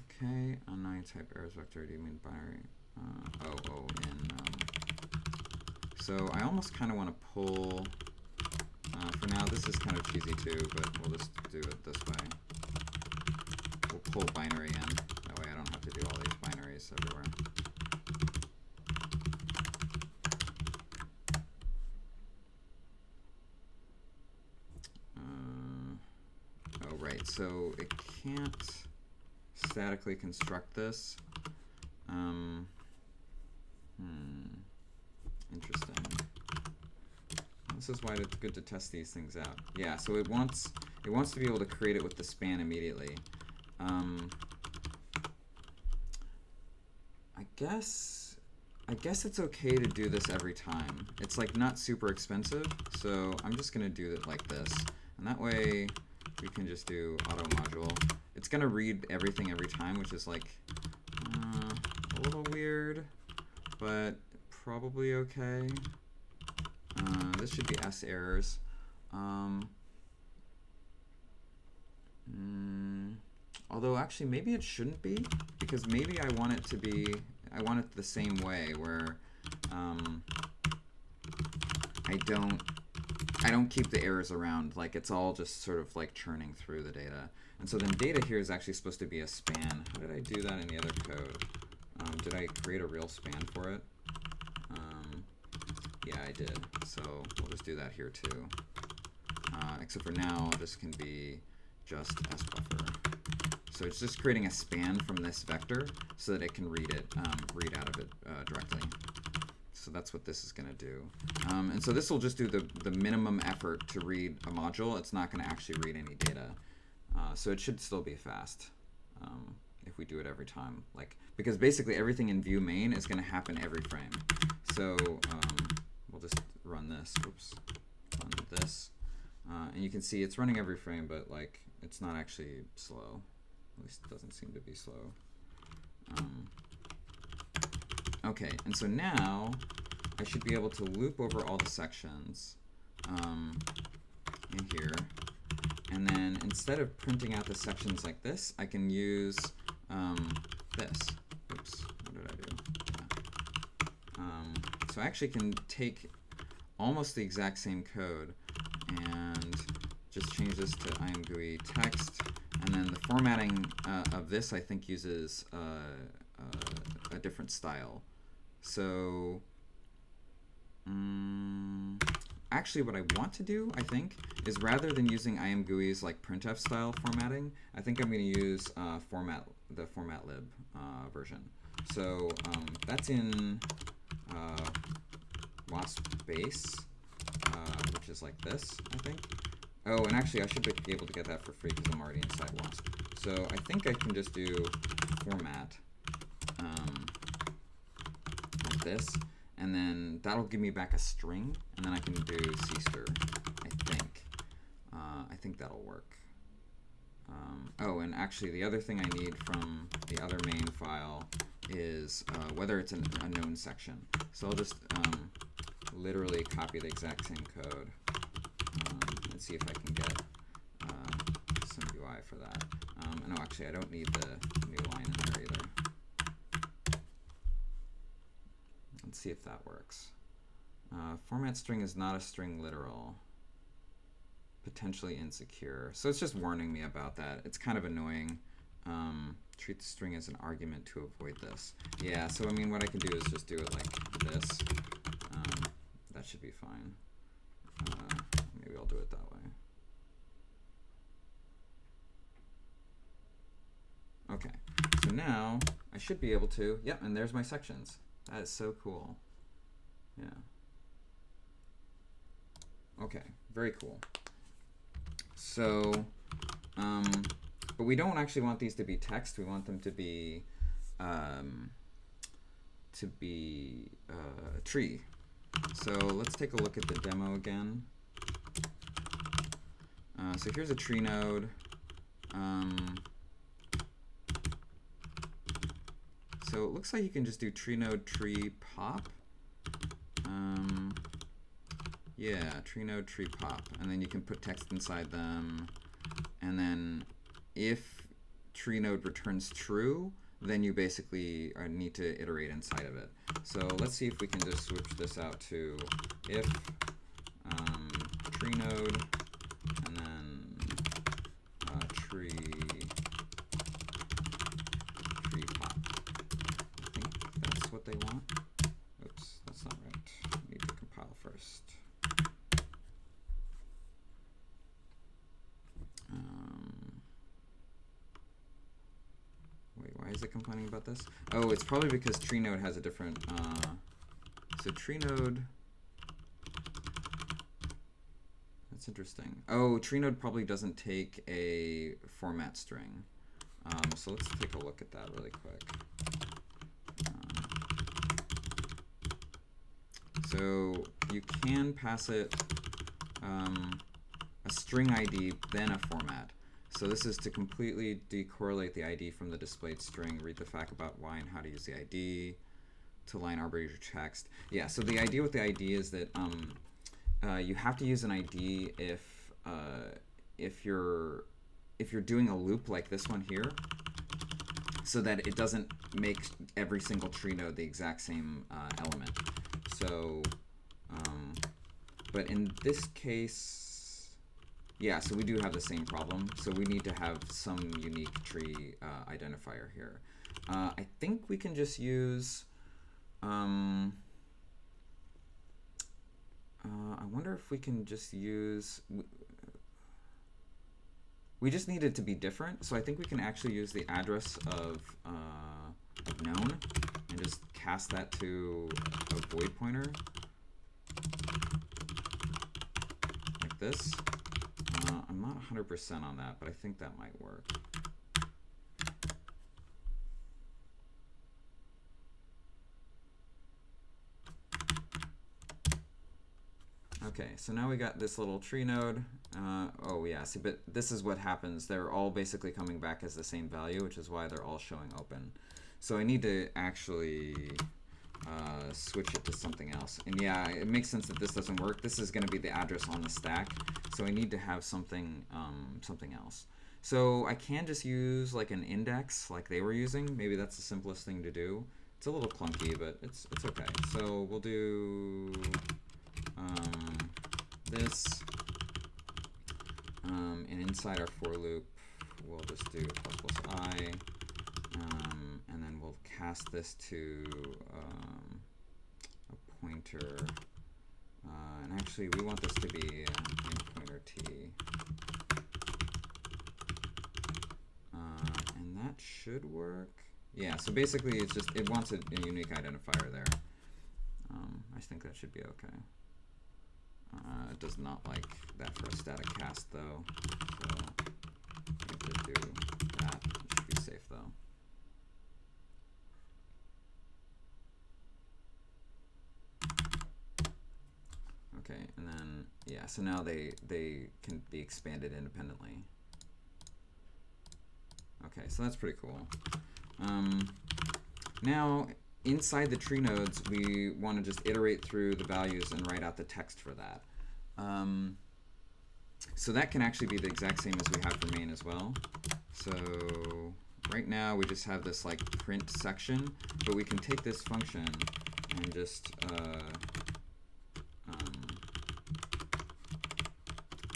Okay, unknown type errors vector. Do you mean binary? So I almost kind of want to pull. For now, this is kind of cheesy too, but we'll just do it this way. We'll pull binary in. That way I don't have to do all these binaries everywhere. Oh, right. So it can't statically construct this. Interesting. This is why it's good to test these things out. Yeah, so it wants to be able to create it with the span immediately. I guess it's okay to do this every time. It's like not super expensive, so I'm just gonna do it like this, and that way we can just do auto module. It's gonna read everything every time, which is like a little weird, but probably okay. This should be S errors. Although actually maybe it shouldn't be, because maybe I want it to be, I want it the same way where I don't keep the errors around, like it's all just sort of like churning through the data. And so then data here is actually supposed to be a span. How did I do that in the other code? Did I create a real span for it? Yeah, I did. So we'll just do that here too. Except for now, this can be just S buffer. So it's just creating a span from this vector so that it can read out of it directly. So that's what this is going to do. And so this will just do the minimum effort to read a module. It's not going to actually read any data. So it should still be fast if we do it every time. Because basically everything in view main is going to happen every frame. So we'll just run this. Oops. Run this. And you can see it's running every frame, but it's not actually slow. At least it doesn't seem to be slow. Okay, and so now I should be able to loop over all the sections in here. And then instead of printing out the sections like this, I can use this. Oops, what did I do? Yeah. So I actually can take almost the exact same code and just change this to I Am GUI text. And then the formatting of this, I think, uses a different style. So actually what I want to do, I think, is rather than using I Am GUI's printf style formatting, I think I'm going to use the formatlib version. So that's in wasp base, which is like this, I think. Oh, and actually I should be able to get that for free because I'm already inside wasp. So I think I can just do format like this, and then that'll give me back a string, and then I can do cster, I think. I think that'll work. Oh, and actually the other thing I need from the other main file is whether it's a known section. So I'll just literally copy the exact same code and see if I can get some UI for that. No, actually I don't need the new line in there either. Let's see if that works. Format string is not a string literal. Potentially insecure. So it's just warning me about that. It's kind of annoying. Treat the string as an argument to avoid this. Yeah, so I mean what I can do is just do it like this. That should be fine. Maybe I'll do it that way. Okay, so now I should be able to, yep, and there's my sections. That is so cool. Yeah. Okay, very cool. So, but we don't actually want these to be text. We want them to be a tree. So let's take a look at the demo again. So here's a tree node. So it looks like you can just do tree node tree pop. Yeah, tree node tree pop, and then you can put text inside them. And then if tree node returns true, then you basically need to iterate inside of it. So let's see if we can just switch this out to if tree node and then tree pop. I think that's what they want. Oops, that's not right. I need to compile first. Wait, why is it complaining about this? Oh, it's probably because tree node has a different, so tree node, that's interesting. Oh, tree node probably doesn't take a format string. So let's take a look at that really quick. So you can pass it a string ID, then a format. So this is to completely decorrelate the ID from the displayed string, read the fact about why and how to use the ID, to line arbitrary text. Yeah, so the idea with the ID is that you have to use an ID if you're doing a loop like this one here, so that it doesn't make every single tree node the exact same element. So, but in this case, yeah, so we do have the same problem. So we need to have some unique tree identifier here. I think we can just use, I wonder if we can just use, we just need it to be different. So I think we can actually use the address of known and just cast that to a void pointer like this. I'm not 100% on that, but I think that might work. Okay, so now we got this little tree node. Oh yeah, see, but this is what happens. They're all basically coming back as the same value, which is why they're all showing open. So I need to actually switch it to something else. And yeah, it makes sense that this doesn't work. This is going to be the address on the stack, so I need to have something something else. So I can just use like an index like they were using. Maybe that's the simplest thing to do. It's a little clunky, but it's okay. So we'll do this, and inside our for loop, we'll just do ++ I, and then we'll cast this to a pointer, and actually we want this to be in pointer t, and that should work. Yeah, so basically it's just, it wants a unique identifier there. I think that should be okay. It does not like that for a static cast though, so we have to do that. It should be safe though. Okay, and then yeah, so now they can be expanded independently. Okay, so that's pretty cool. Now inside the tree nodes, we want to just iterate through the values and write out the text for that. So that can actually be the exact same as we have for main as well. So right now we just have this like print section, but we can take this function and just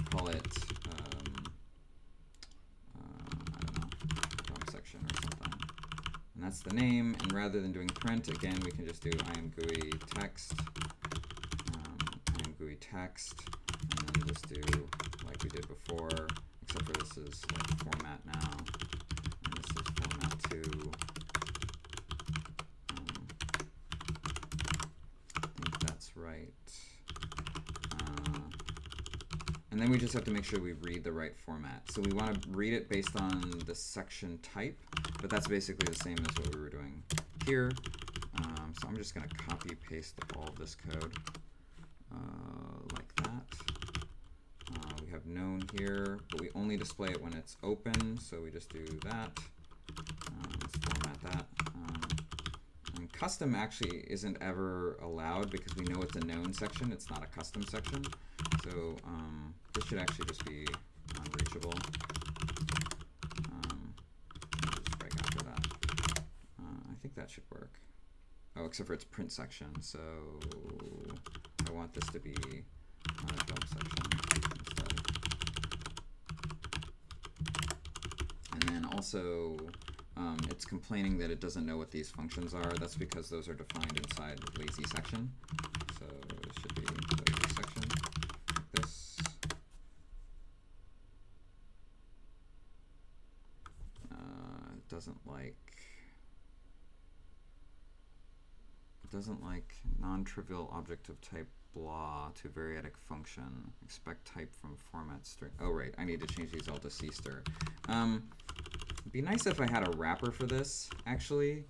call it I don't know, dom section or something. And that's the name, and rather than doing print, again, we can just do I am GUI text, I am GUI text, and then just do like we did before, except for this is like format now, and this is format 2. I think that's right. And then we just have to make sure we read the right format. So we want to read it based on the section type, but that's basically the same as what we were doing here. So I'm just going to copy paste all of this code like that. We have known here, but we only display it when it's open, so we just do that. Let's format that. And custom actually isn't ever allowed because we know it's a known section, it's not a custom section. So this should actually just be unreachable. Just break after that. I think that should work. Oh, except for its print section. So I want this to be a dump section instead. And then also, it's complaining that it doesn't know what these functions are. That's because those are defined inside lazy section. So it should be lazy section. This. It doesn't like non-trivial object of type blah to variadic function. Expect type from format string. Oh right, I need to change these all to cster. It'd be nice if I had a wrapper for this actually.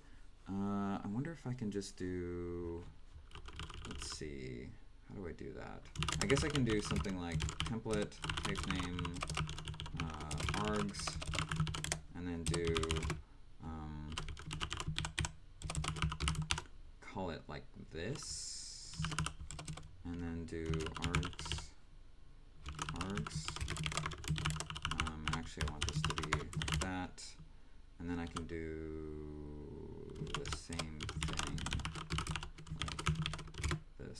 I wonder if I can just do. Let's see. How do I do that? I guess I can do something like template type name args, and then do call it like this, and then do args. Actually, I want this to be like that, and then I can do the same thing like this.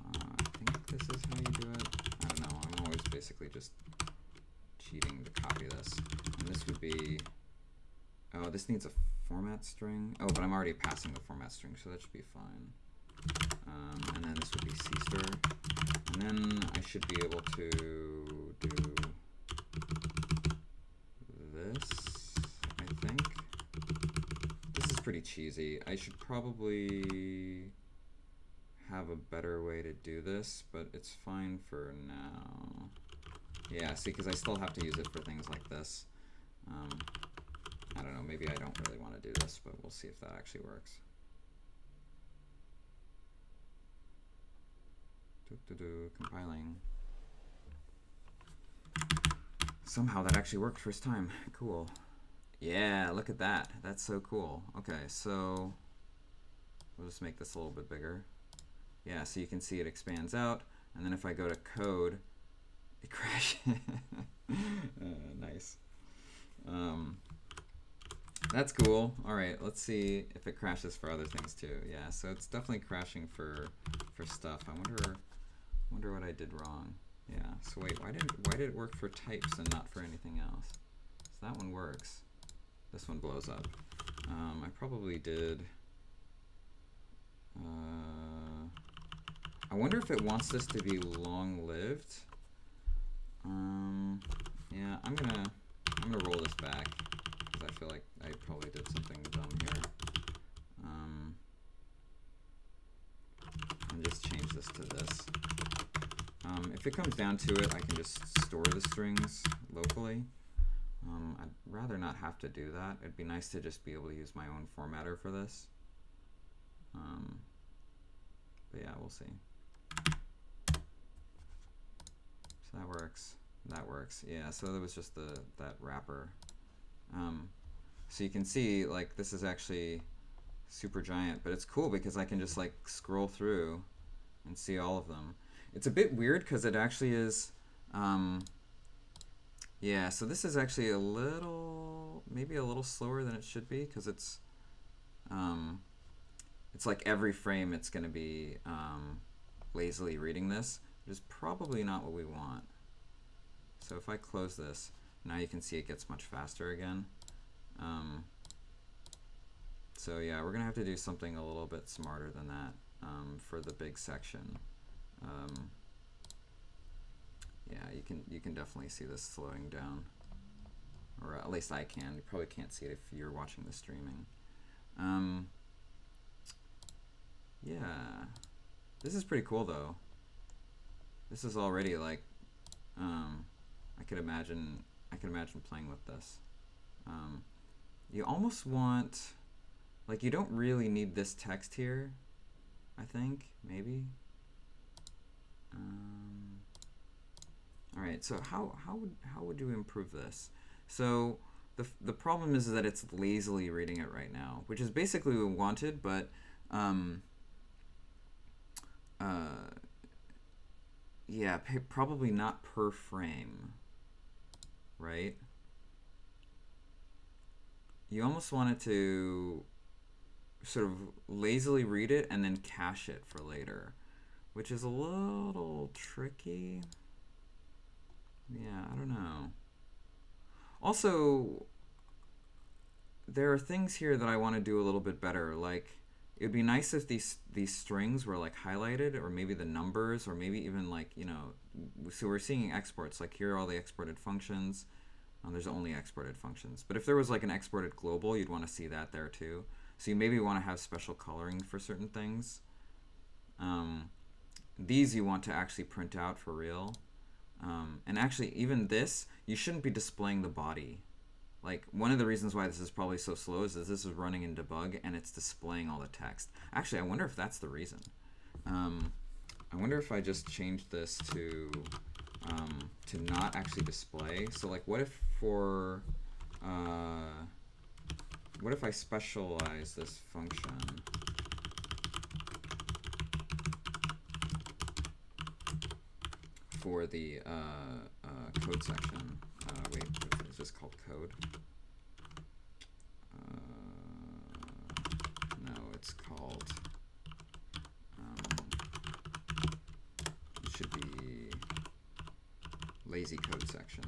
I think this is how you do it. I don't know. I'm always basically just cheating to copy this. And this would be, oh, this needs a format string. Oh, but I'm already passing the format string, so that should be fine. and then this would be CSTR. And then I should be able to do this, I think. This is pretty cheesy. I should probably have a better way to do this, but it's fine for now. Yeah, see, because I still have to use it for things like this. I don't know, maybe I don't really want to do this, but we'll see if that actually works. Compiling. Somehow that actually worked first time. Cool. Yeah, look at that. That's so cool. Okay, so we'll just make this a little bit bigger. Yeah, so you can see it expands out, and then if I go to code, it crashes. Nice. That's cool. All right, let's see if it crashes for other things too. Yeah, so it's definitely crashing for stuff. I wonder what I did wrong. Yeah. So wait, why did it work for types and not for anything else? So that one works. This one blows up. I probably did. I wonder if it wants this to be long-lived. Yeah, I'm gonna roll this back because I feel like I probably did something dumb here. And just change this to this. If it comes down to it, I can just store the strings locally. I'd rather not have to do that. It'd be nice to just be able to use my own formatter for this. But yeah, we'll see. So that works. That works. Yeah, so that was just that wrapper. So you can see, like, this is actually super giant, but it's cool because I can just like scroll through and see all of them. It's a bit weird because it actually is, yeah, so this is actually maybe a little slower than it should be because it's like every frame it's going to be lazily reading this, which is probably not what we want. So if I close this, now you can see it gets much faster again. So yeah, we're going to have to do something a little bit smarter than that for the big section. Yeah, you can definitely see this slowing down, or at least I can. You probably can't see it if you're watching the streaming. Yeah, this is pretty cool though. This is already like, I could imagine playing with this. You almost want, like, you don't really need this text here, I think, maybe. All right, so how would you improve this? So the problem is that it's lazily reading it right now, which is basically what we wanted, but yeah, probably not per frame, right? You almost want it to sort of lazily read it and then cache it for later, which is a little tricky. Yeah, I don't know. Also, there are things here that I want to do a little bit better. Like, it would be nice if these strings were like highlighted, or maybe the numbers, or maybe even like, you know, so we're seeing exports. Like, here are all the exported functions. There's only exported functions. But if there was like an exported global, you'd want to see that there too. So you maybe want to have special coloring for certain things. These you want to actually print out for real. And actually, even this, you shouldn't be displaying the body. Like, one of the reasons why this is probably so slow is that this is running in debug and it's displaying all the text. Actually, I wonder if that's the reason. I wonder if I just changed this to not actually display. So like, what if I specialize this function for the code section? Wait, is this called code? No, it's called, it should be lazy code section.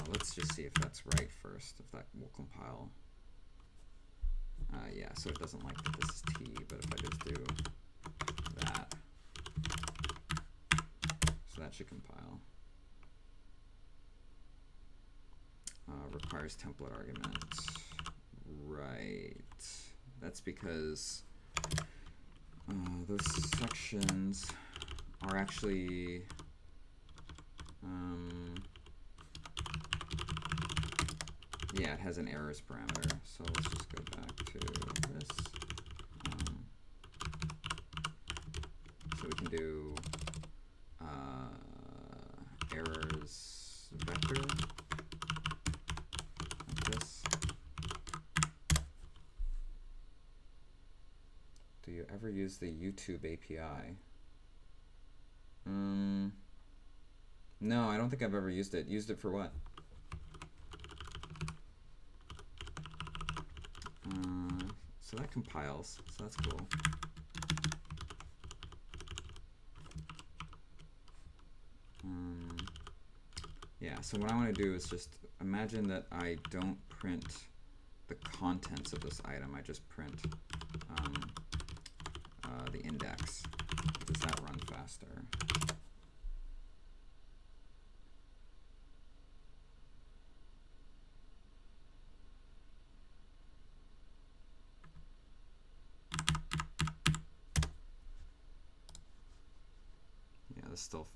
Let's just see if that's right first, if that will compile. Yeah, so it doesn't like that this is T, but if I just do that, so that should compile. Requires template arguments. Right. That's because those sections are actually yeah, it has an errors parameter. So let's just go back to this. So we can do errors vector like this. Do you ever use the YouTube API? No, I don't think I've ever used it. Used it for what? So that compiles, so that's cool. Yeah, so what I want to do is just imagine that I don't print the contents of this item, I just print the index. Does that run faster? Yeah,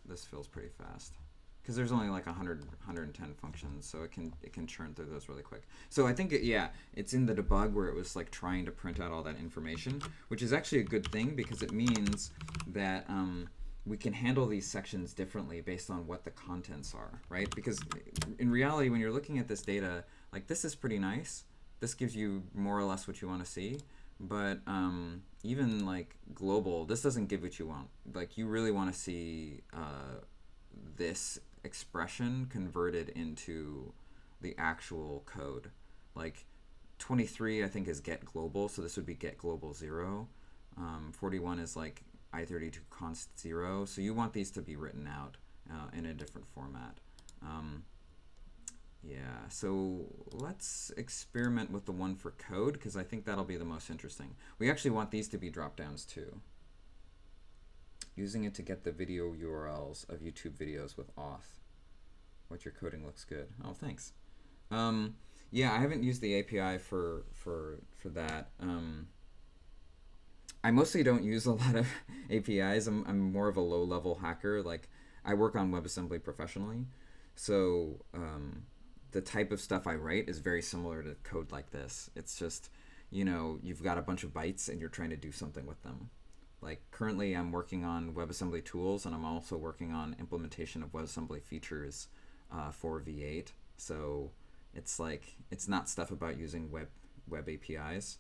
this feels pretty fast, because there's only like 110 functions, so it can churn through those really quick. So I think it's in the debug where it was like trying to print out all that information, which is actually a good thing because it means that we can handle these sections differently based on what the contents are, right? Because in reality, when you're looking at this data, like this is pretty nice. This gives you more or less what you want to see. But even like global, this doesn't give what you want. Like you really want to see this expression converted into the actual code. Like 23, I think, is get global, so this would be get global 0. 41 is like I32 const 0. So you want these to be written out in a different format. Yeah, so let's experiment with the one for code, because I think that'll be the most interesting. We actually want these to be drop-downs too. Using it to get the video URLs of YouTube videos with auth. What your coding looks good. Oh, thanks. Yeah, I haven't used the API for that. I mostly don't use a lot of APIs. I'm more of a low-level hacker. Like, I work on WebAssembly professionally, so the type of stuff I write is very similar to code like this. It's just, you know, you've got a bunch of bytes and you're trying to do something with them. Like currently I'm working on WebAssembly tools, and I'm also working on implementation of WebAssembly features for V8. So it's like, it's not stuff about using web APIs.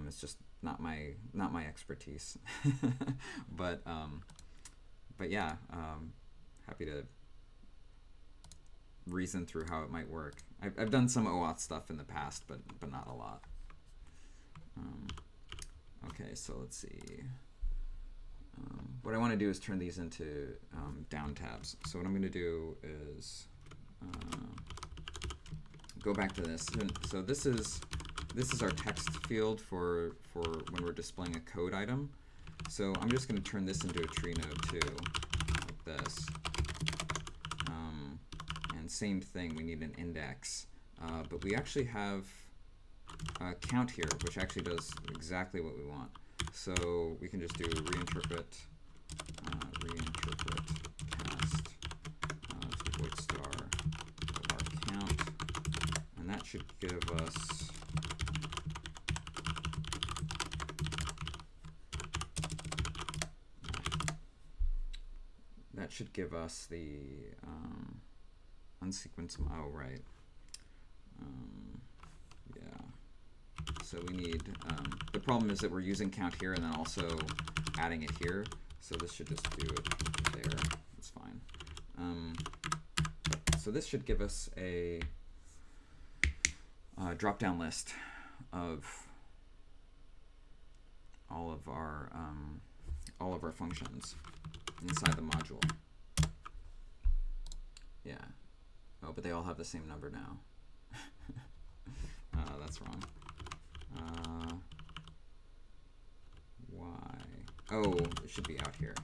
It's just not my expertise. But yeah, happy to reason through how it might work. I've done some OAuth stuff in the past, but not a lot. Okay, so let's see. What I want to do is turn these into down tabs. So what I'm going to do is go back to this. So this is our text field for when we're displaying a code item. So I'm just going to turn this into a tree node too, like this. And same thing, we need an index, but we actually have a count here, which actually does exactly what we want. So we can just do reinterpret cast to void star of our count, and that should give us the unsequenced. Oh, right. Yeah. So we need, the problem is that we're using count here and then also adding it here. So this should just do it there. It's fine. So this should give us a drop-down list of all of our functions inside the module. Yeah. Oh, but they all have the same number now. That's wrong. Oh, it should be out here.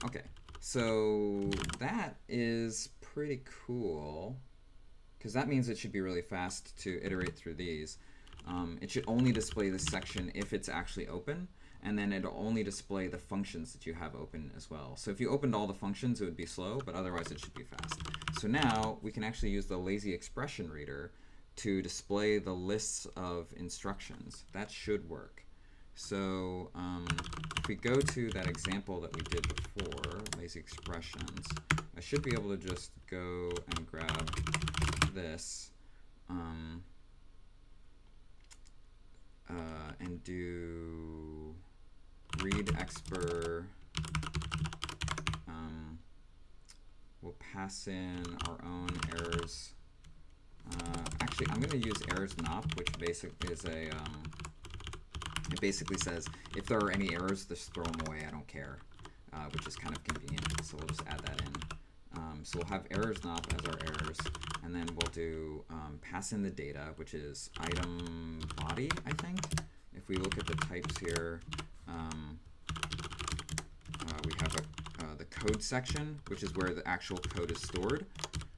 Okay, so that is pretty cool, because that means it should be really fast to iterate through these. It should only display this section if it's actually open, and then it'll only display the functions that you have open as well. So if you opened all the functions, it would be slow, but otherwise it should be fast. So now we can actually use the lazy expression reader to display the lists of instructions. That should work. So if we go to that example that we did before, lazy expressions, I should be able to just go and grab this and do read expr. We'll pass in our own errors. Actually, I'm going to use errors not, which basically is a it basically says if there are any errors, just throw them away. I don't care, which is kind of convenient. So we'll just add that in. So we'll have errors not as our errors, and then we'll do pass in the data, which is item body, I think. If we look at the types here, we have the code section, which is where the actual code is stored.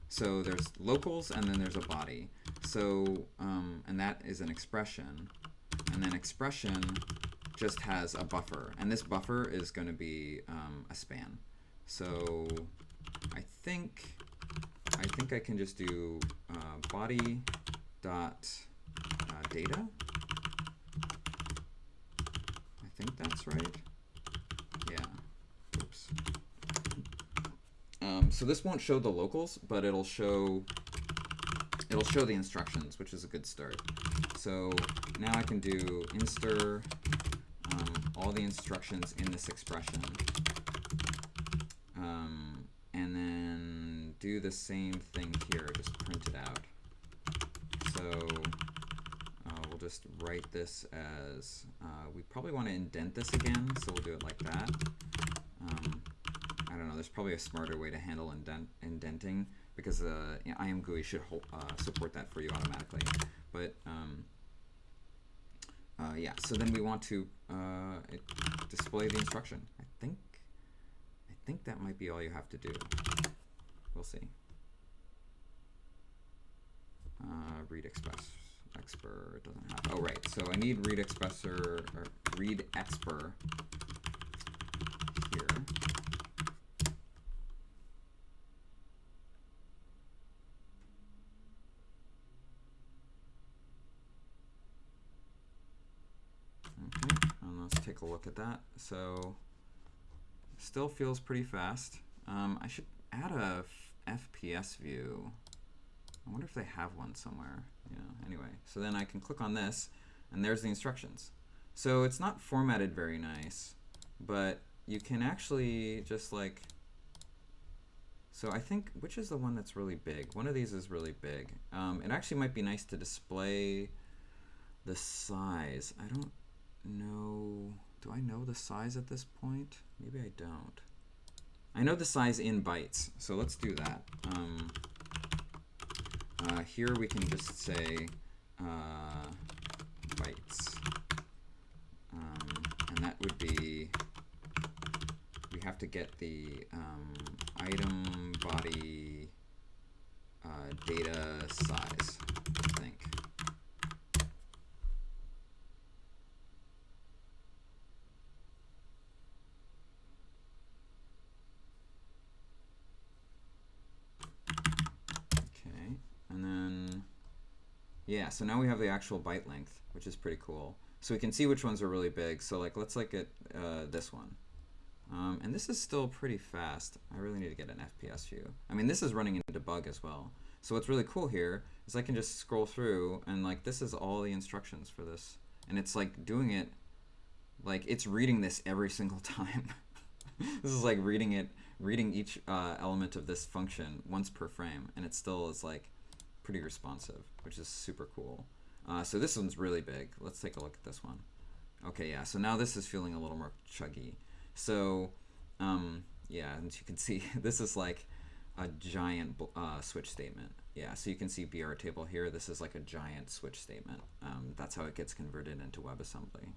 So there's locals, and then there's a body. So and that is an expression. And then expression just has a buffer, and this buffer is going to be a span. So I think I can just do body dot data. I think that's right. Yeah. Oops. So this won't show the locals, but it'll show the instructions, which is a good start. So now I can do inster all the instructions in this expression, and then do the same thing here, just print it out. So we'll just write this as, we probably want to indent this again, so we'll do it like that. I don't know, there's probably a smarter way to handle indenting, because I Am GUI should support that for you automatically. But yeah, so then we want to display the instruction. I think that might be all you have to do. We'll see. Read expr doesn't have. Oh right, so I need read expressor or read expr here. Okay, and let's take a look at that. So still feels pretty fast. I should add a FPS view. I wonder if they have one somewhere. Yeah, anyway, so then I can click on this, and there's the instructions. So it's not formatted very nice, but you can actually just like, so I think, which is the one that's really big? One of these is really big. It actually might be nice to display the size. I don't know, do I know the size at this point? Maybe I don't. I know the size in bytes, so let's do that. Here we can just say bytes, and that would be, we have to get the item body data size, I think. Yeah, so now we have the actual byte length, which is pretty cool. So we can see which ones are really big. So like, let's look at this one. And this is still pretty fast. I really need to get an FPS view. I mean, this is running in debug as well. So what's really cool here is I can just scroll through, and like, this is all the instructions for this. And it's like doing it, like it's reading this every single time. This is like reading each element of this function once per frame, and it still is like pretty responsive, which is super cool. So this one's really big. Let's take a look at this one. Okay, yeah, so now this is feeling a little more chuggy. So yeah, as you can see, this is like a giant switch statement. Yeah, so you can see BR table here. This is like a giant switch statement. That's how it gets converted into WebAssembly.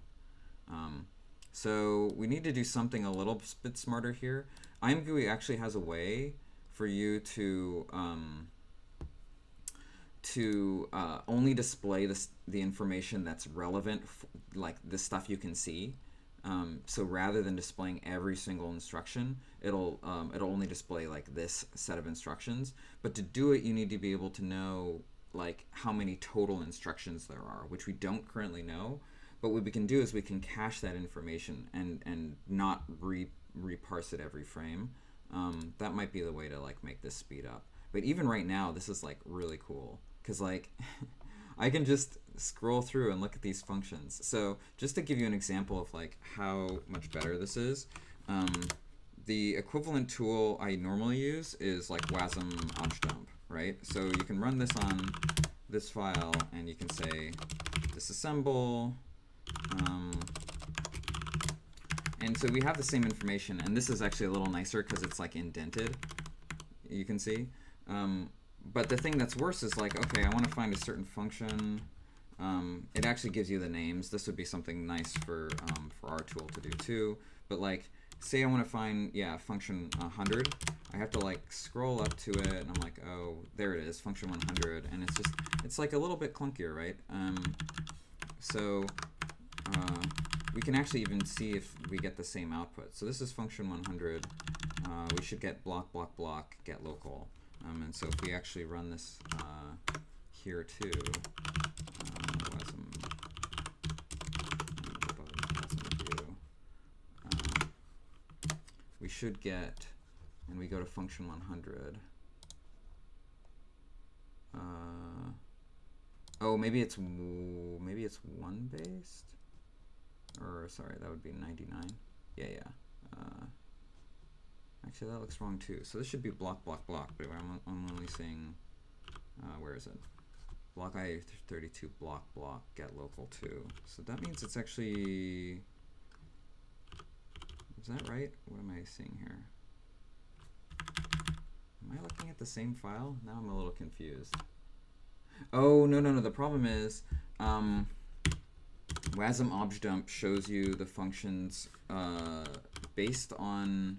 So we need to do something a little bit smarter here. ImGui actually has a way for you to only display the information that's relevant, like the stuff you can see. So rather than displaying every single instruction, it'll only display like this set of instructions. But to do it, you need to be able to know like how many total instructions there are, which we don't currently know. But what we can do is we can cache that information and not reparse it every frame. That might be the way to like make this speed up. But even right now, this is like really cool because like I can just scroll through and look at these functions. So just to give you an example of like how much better this is, the equivalent tool I normally use is like Wasman Tools, right? So you can run this on this file and you can say disassemble. And so we have the same information, and this is actually a little nicer because it's like indented, you can see. But the thing that's worse is like, okay, I want to find a certain function. It actually gives you the names. This would be something nice for our tool to do too. But like, say I want to find, function 100. I have to like scroll up to it, and I'm like, oh, there it is, function 100. And it's like a little bit clunkier, right? So we can actually even see if we get the same output. So this is function 100. We should get block, block, block, get local. And so if we actually run this here too, we should get, and we go to function 100. Oh, maybe it's 1 based, or sorry, that would be 99. Yeah. Actually, that looks wrong too. So this should be block, block, block, but I'm only saying, where is it? Block I32, block, block, get local 2. So that means it's actually, is that right? What am I seeing here? Am I looking at the same file? Now I'm a little confused. Oh, no. The problem is, Wasm objdump shows you the functions based on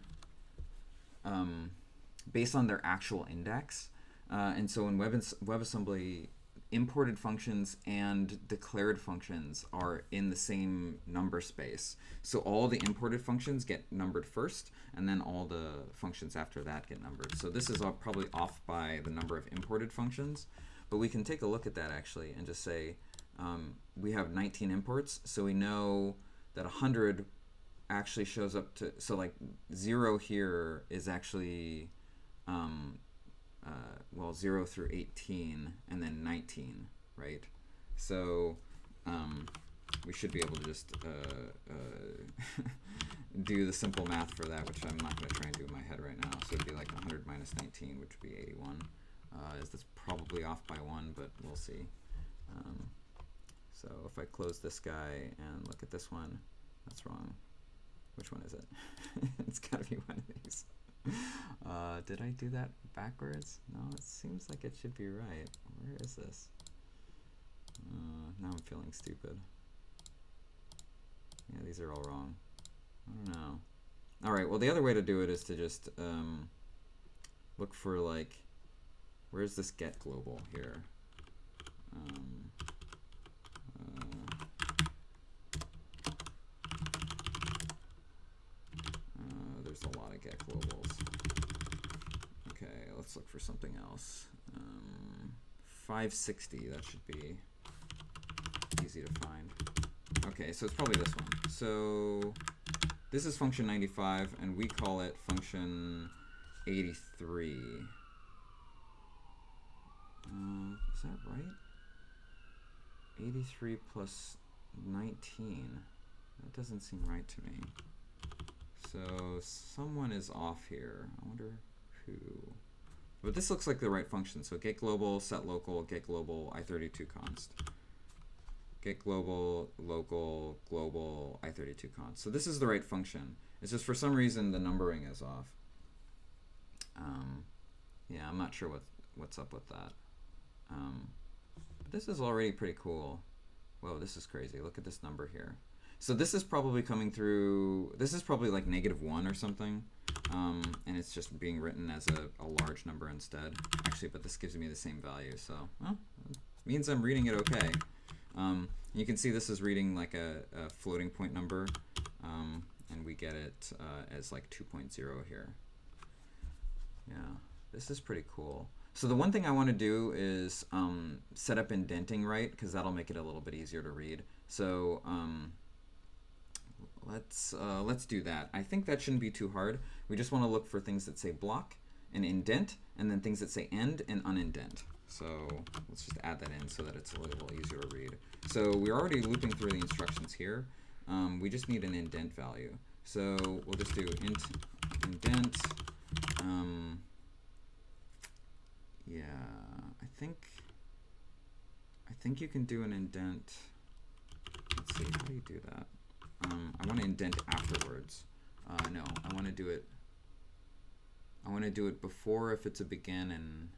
their actual index, and so in WebAssembly, imported functions and declared functions are in the same number space. So all the imported functions get numbered first, and then all the functions after that get numbered. So this is probably off by the number of imported functions, but we can take a look at that actually and just say we have 19 imports, so we know that 100 actually shows up to, so like 0 here is actually, 0 through 18, and then 19, right? So we should be able to just do the simple math for that, which I'm not going to try and do in my head right now. So it'd be like 100 minus 19, which would be 81. That's probably off by 1, but we'll see. So if I close this guy and look at this one, that's wrong. Which one is it? It's got to be one of these. Did I do that backwards? No, it seems like it should be right. Where is this? Now I'm feeling stupid. Yeah, these are all wrong. I don't know. All right, well, the other way to do it is to just look for, like, where's this get global here? There's a lot of get globals. Okay, let's look for something else. 560, that should be easy to find. Okay, so it's probably this one. So this is function 95, and we call it function 83. Is that right? 83 plus 19. That doesn't seem right to me. So someone is off here. I wonder who. But this looks like the right function. So get global, set local, get global, I32 const. Get global, local, global, I32 const. So this is the right function. It's just for some reason the numbering is off. Yeah, I'm not sure what's up with that. But this is already pretty cool. Whoa, this is crazy. Look at this number here. So this is probably coming through, this is probably like -1 or something. And it's just being written as a large number instead. Actually, but this gives me the same value, so well, it means I'm reading it okay. You can see this is reading like a floating point number, and we get it as like 2.0 here. Yeah, this is pretty cool. So the one thing I want to do is set up indenting right, because that'll make it a little bit easier to read. So let's do that. I think that shouldn't be too hard. We just want to look for things that say block and indent, and then things that say end and unindent. So let's just add that in so that it's a little easier to read. So we're already looping through the instructions here. We just need an indent value. So we'll just do int indent. Yeah, I think you can do an indent. Let's see, how do you do that? I want to indent afterwards. No, I want to do it. I want to do it before if it's a begin, and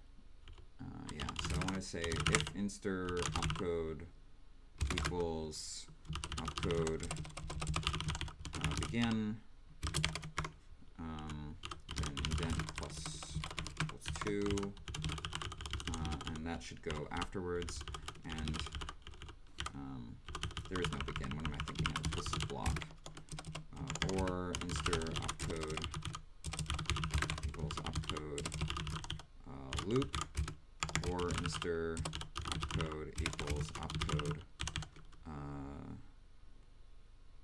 yeah. So I want to say if inster opcode equals opcode begin, then indent plus equals 2, and that should go afterwards. And there is no begin. What am I thinking of? This is block. Or inster opcode equals opcode loop, or inster opcode equals opcode.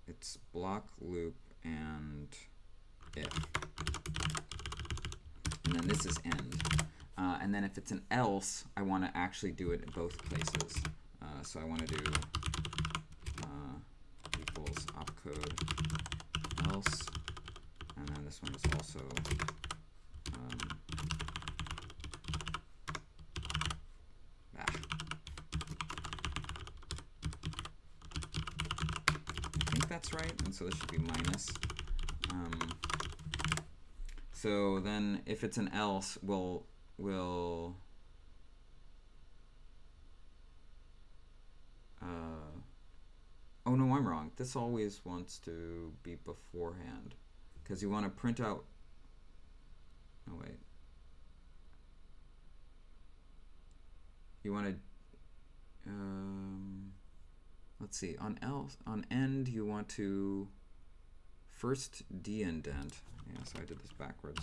It's block, loop, and if. And then this is end. And then if it's an else, I want to actually do it in both places. So I want to do equals opcode else, and then this one is also I think that's right, and so this should be minus. So then if it's an else, we'll oh no, I'm wrong. This always wants to be beforehand, because you want to print out. Oh wait. You want to. Let's see. On end, you want to first de-indent. Yeah, so I did this backwards.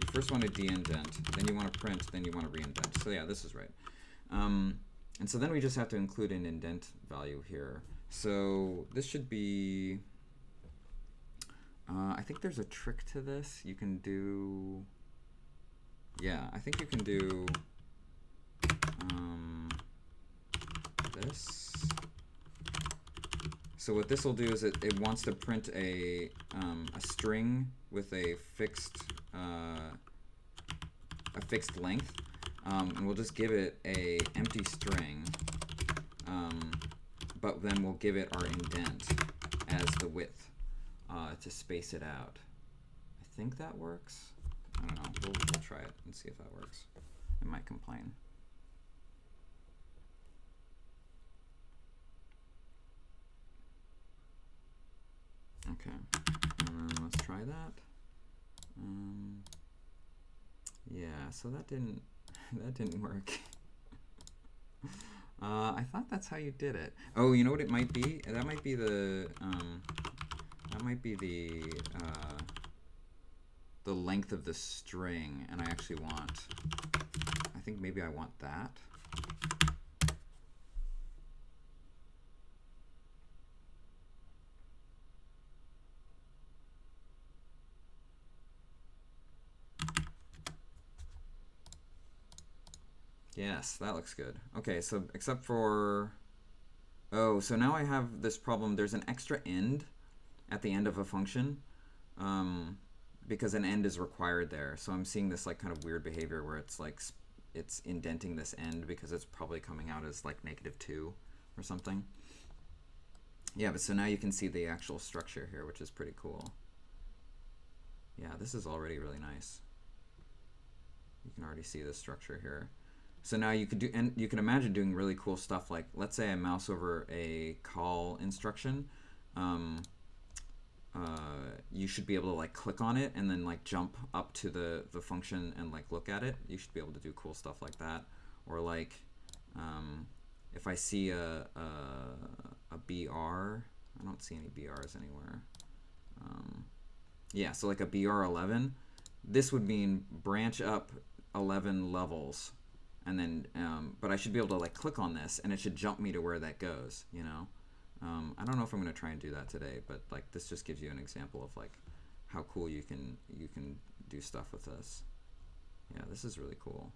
You first want to de-indent, then you want to print, then you want to re-indent. So yeah, this is right. And so then we just have to include an indent value here. So this should be, I think there's a trick to this. You can do, yeah, I think you can do this. So what this will do is it wants to print a string with a fixed length, and we'll just give it a empty string, but then we'll give it our indent as the width to space it out. I think that works. I don't know. We'll try it and see if that works. It might complain. Okay, let's try that. Yeah, so that didn't work. I thought that's how you did it. Oh, you know what it might be? That might be the length of the string, and I actually want. I think maybe I want that. Yes, that looks good. Okay, so except for, oh, so now I have this problem. There's an extra end at the end of a function, because an end is required there. So I'm seeing this like kind of weird behavior where it's like it's indenting this end because it's probably coming out as like -2 or something. Yeah, but so now you can see the actual structure here, which is pretty cool. Yeah, this is already really nice. You can already see the structure here. So now you could do, and you can imagine doing really cool stuff like, let's say I mouse over a call instruction, you should be able to like click on it and then like jump up to the function and like look at it. You should be able to do cool stuff like that. Or like if I see a BR, I don't see any BRs anywhere. Yeah, so like a BR11, this would mean branch up 11 levels, and then but I should be able to like click on this and it should jump me to where that goes, you know. I don't know if I'm going to try and do that today, but like this just gives you an example of like how cool you can do stuff with this. Yeah, this is really cool.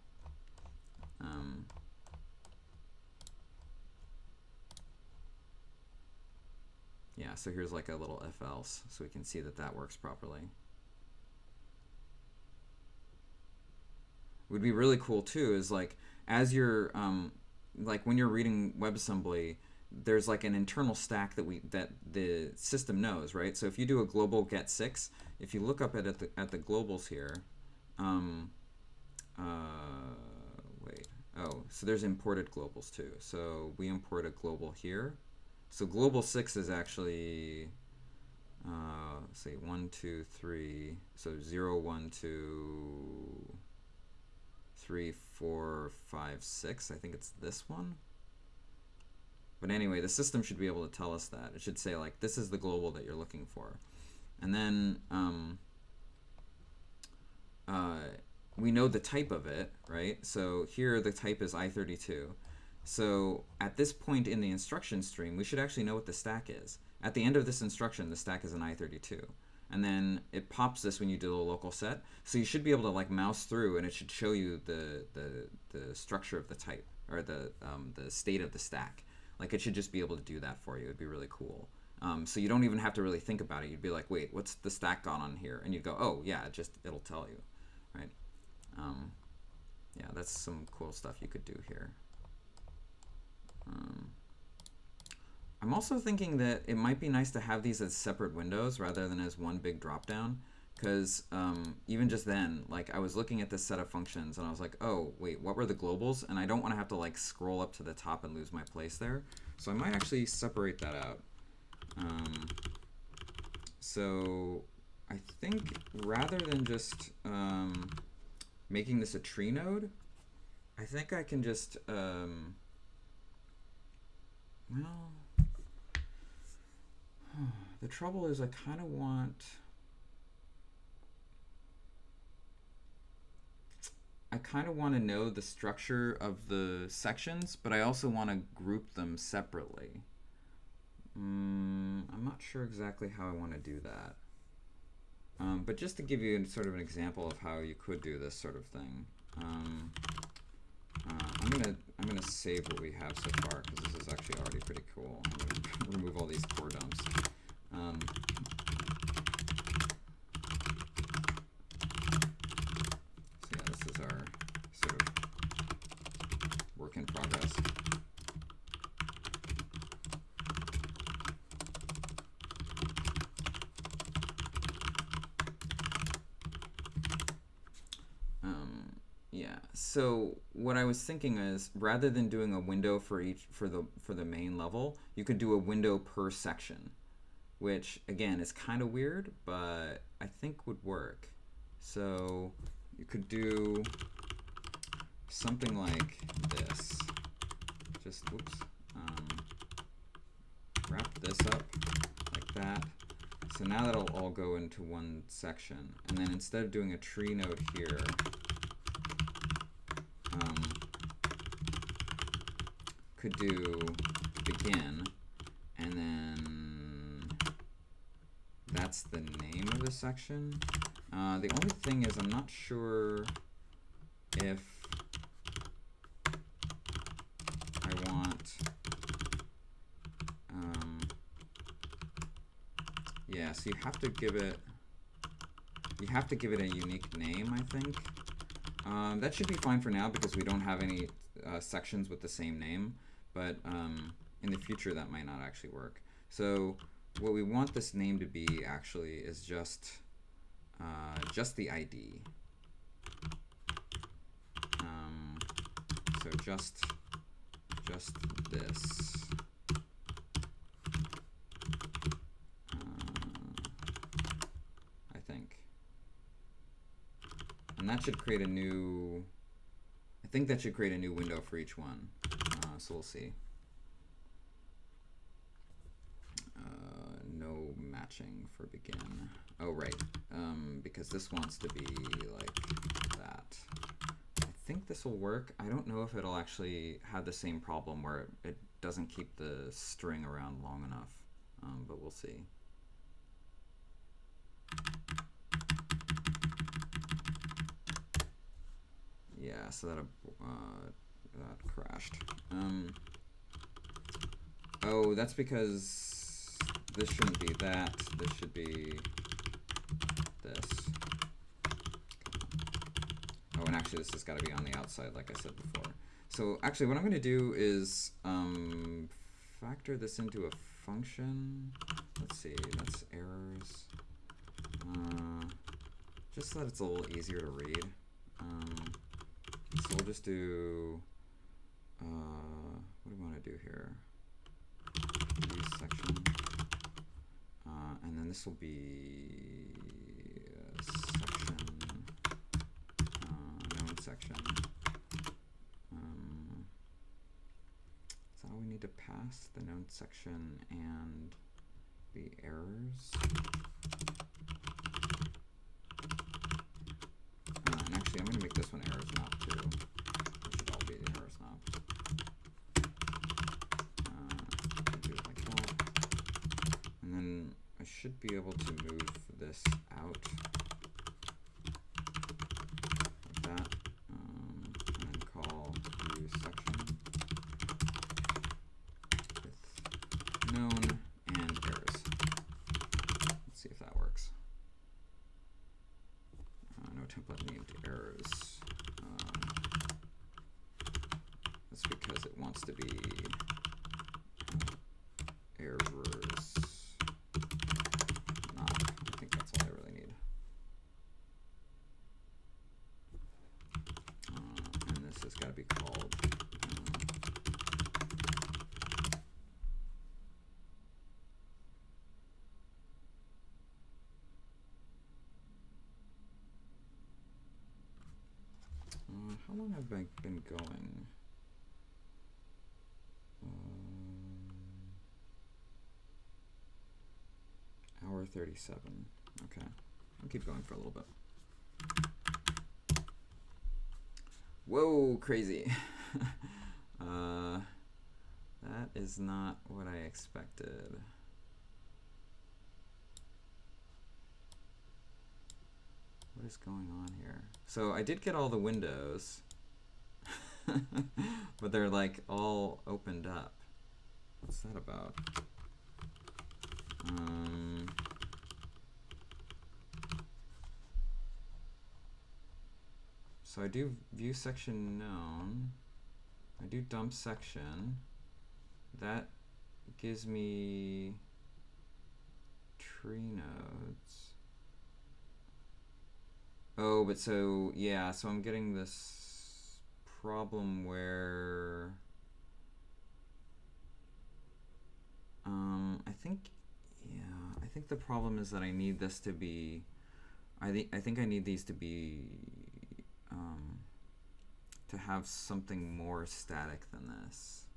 Yeah, so here's like a little if else, so we can see that that works properly. Would be really cool too is like as you're like when you're reading WebAssembly, there's like an internal stack that the system knows, right? So if you do a global get 6, if you look up at the globals here, wait, oh, so there's imported globals too. So we import a global here. So global 6 is actually let's see, 1, 2, 3, so 0, 1, 2, 3, 4, 5, 6. I think it's this one. But anyway, the system should be able to tell us that. It should say like, this is the global that you're looking for. And then we know the type of it, right? So here the type is I32. So at this point in the instruction stream, we should actually know what the stack is. At the end of this instruction, the stack is an I32. And then it pops this when you do a local set. So you should be able to like mouse through and it should show you the structure of the type, or the state of the stack. Like it should just be able to do that for you. It'd be really cool. So you don't even have to really think about it. You'd be like, wait, what's the stack got on here? And you'd go, oh yeah, it'll tell you, right? Yeah, that's some cool stuff you could do here. I'm also thinking that it might be nice to have these as separate windows rather than as one big drop down, because even just then, like I was looking at this set of functions and I was like, oh wait, what were the globals? And I don't want to have to like scroll up to the top and lose my place there. So I might actually separate that out. So I think rather than just making this a tree node, I think I can just well, the trouble is I kind of want to know the structure of the sections, but I also want to group them separately. I'm not sure exactly how I want to do that. But just to give you sort of an example of how you could do this sort of thing, I'm gonna save what we have so far because this is actually already pretty cool. I'm gonna remove all these core dumps. So yeah, this is our sort of work in progress. Yeah, so what I was thinking is rather than doing a window for the main level, you could do a window per section, which again is kind of weird, but I think would work. So you could do something like this. Just wrap this up like that. So now that'll all go into one section, and then instead of doing a tree node here, could do begin, and then that's the name of the section. The only thing is I'm not sure if I want, yeah, so you have to give it a unique name, I think. That should be fine for now because we don't have any sections with the same name, but in the future that might not actually work. So what we want this name to be actually is just the ID. So just this. And that should create a new, I think that should create a new window for each one. So we'll see. No matching for begin. Oh, right. Because this wants to be like that. I think this will work. I don't know if it'll actually have the same problem where it doesn't keep the string around long enough, but we'll see. Yeah, so that crashed. Oh, that's because this shouldn't be that. This should be this. Oh, and actually this has got to be on the outside, like I said before. So actually what I'm going to do is factor this into a function. Let's see, that's errors. Just so that it's a little easier to read. So we'll just do, what do we want to do here? Use section. And then this will be section, known section. Is that all we need to pass? The known section and the errors. And actually, I'm going to make this one errors map too. It should all be the errors map. Do it like that. And then I should be able to move this out like that. And then call use section with known and errors. Let's see if that works. No template named errors. That's because it wants to be errors. I think that's all I really need. And this has got to be called how long have I been going? Hour 37. Okay, I'll keep going for a little bit. Whoa, crazy. That is not what I expected. What is going on here? So I did get all the windows, but they're like all opened up. What's that about? So I do view section known. I do dump section. That gives me tree nodes. Oh, but so, yeah, so I'm getting this problem where I think, yeah, I think the problem is that I need this to be, I think I need these to be, to have something more static than this.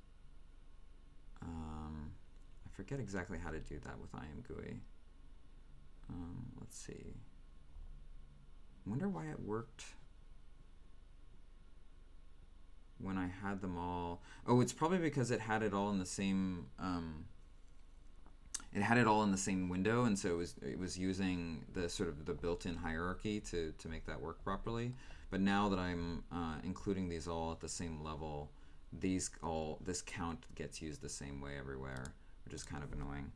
I forget exactly how to do that with I Am GUI. Let's see. I wonder why it worked when I had them all. Oh, it's probably because it had it all in the same. It had it all in the same window, and so it was using the sort of the built-in hierarchy to make that work properly. But now that I'm including these all at the same level, this count gets used the same way everywhere, which is kind of annoying.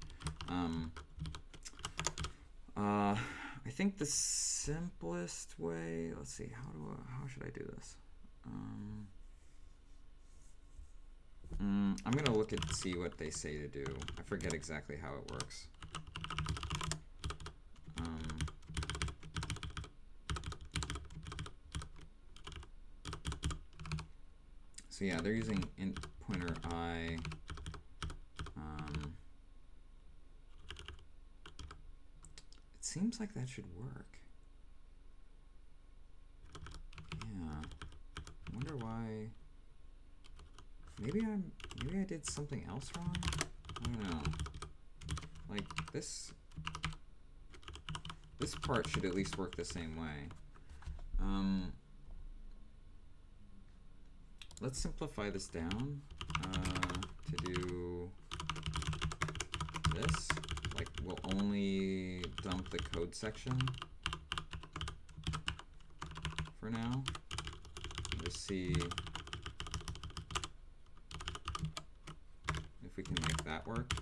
I think the simplest way, let's see, how should I do this? I'm gonna look and see what they say to do. I forget exactly how it works. So yeah, they're using int pointer I. It seems like that should work. did something else wrong? I don't know. Like this part should at least work the same way. Let's simplify this down to do this. Like we'll only dump the code section for now. Just see if we can make that work.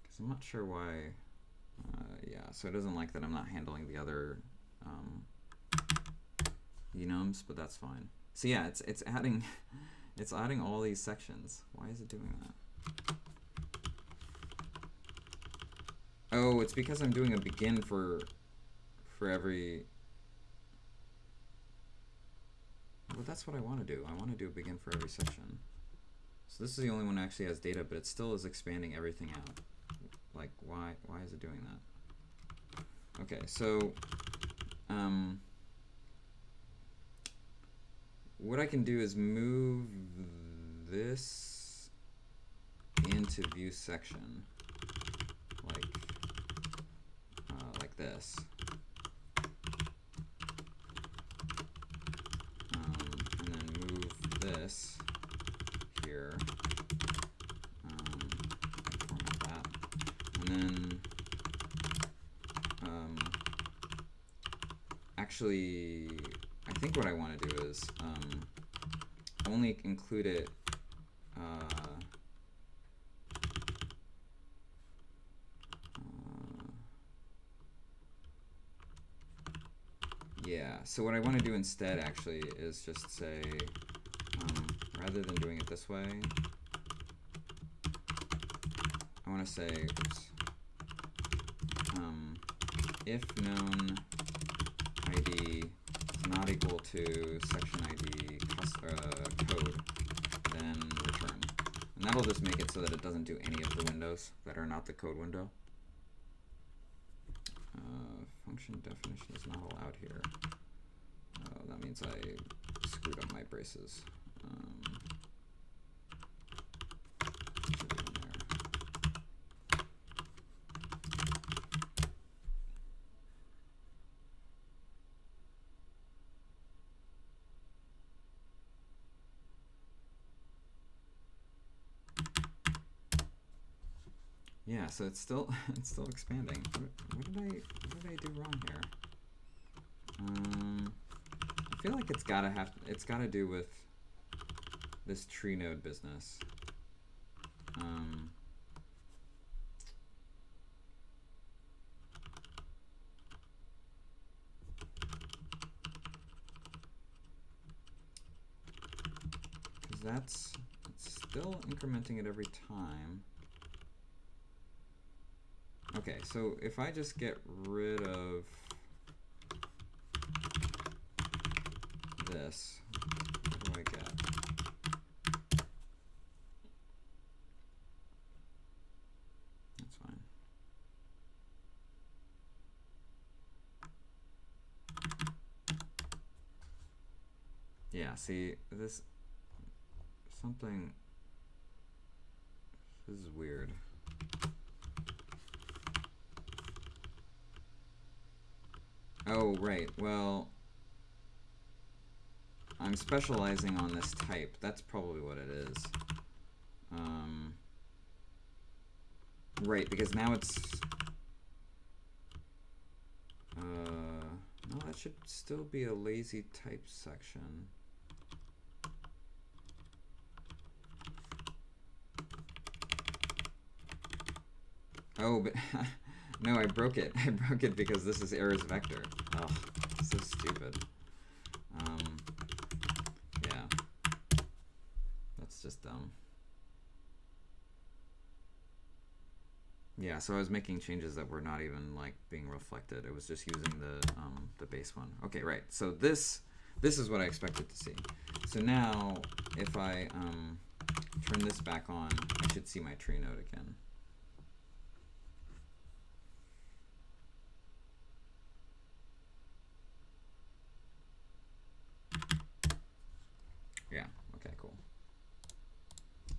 Because I'm not sure why. Yeah, so it doesn't like that I'm not handling the other enums, but that's fine. So yeah, it's adding it's adding all these sections. Why is it doing that? Oh, it's because I'm doing a begin for every. But that's what I want to do. I want to do a begin for every section. So this is the only one that actually has data, but it still is expanding everything out. Like, why is it doing that? Okay, so what I can do is move this into view section, like this. And then move this here. Format that. And then actually, I think what I want to do is only include it yeah, so what I want to do instead actually is just say, rather than doing it this way, I want to say, oops, if known ID is not equal to section ID code, then return. And that'll just make it so that it doesn't do any of the windows that are not the code window. Function definition is not allowed here. That means I screwed up my braces. Should be in there. Yeah, so it's still expanding. What did I do wrong here? I feel like it's gotta do with this tree node business. Because it's still incrementing it every time. Okay, so if I just get rid of this, what do I get? That's fine. Yeah, see, this is weird. Oh, right. Well, I'm specializing on this type. That's probably what it is. Right, because now it's... no, that should still be a lazy type section. Oh, but... No, I broke it. I broke it because this is errors vector. Oh, so stupid. Yeah. That's just dumb. Yeah, so I was making changes that were not even like being reflected. It was just using the base one. Okay, right. So this is what I expected to see. So now if I turn this back on, I should see my tree node again. Yeah, okay, cool.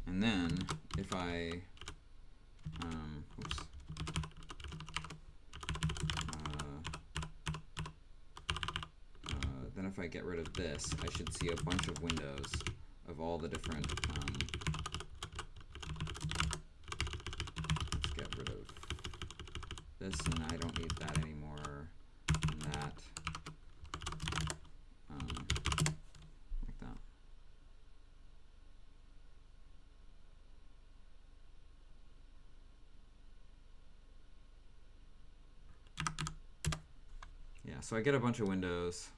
And then if I, oops, then if I get rid of this, I should see a bunch of windows of all the different, let's get rid of this, and I don't need that anymore, and that, like that. Yeah, so I get a bunch of windows.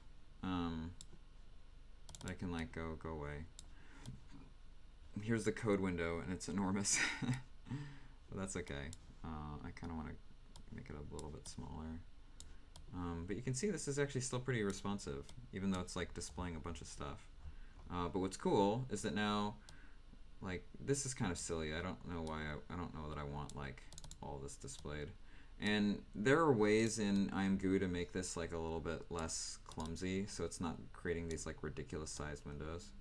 I can like go away. Here's the code window, and it's enormous, but that's okay. I kind of want to make it a little bit smaller. But you can see this is actually still pretty responsive, even though it's like displaying a bunch of stuff. But what's cool is that now, like, this is kind of silly. I don't know why I don't know that I want like all this displayed. And there are ways in ImGui to make this like a little bit less clumsy, so it's not creating these like ridiculous sized windows.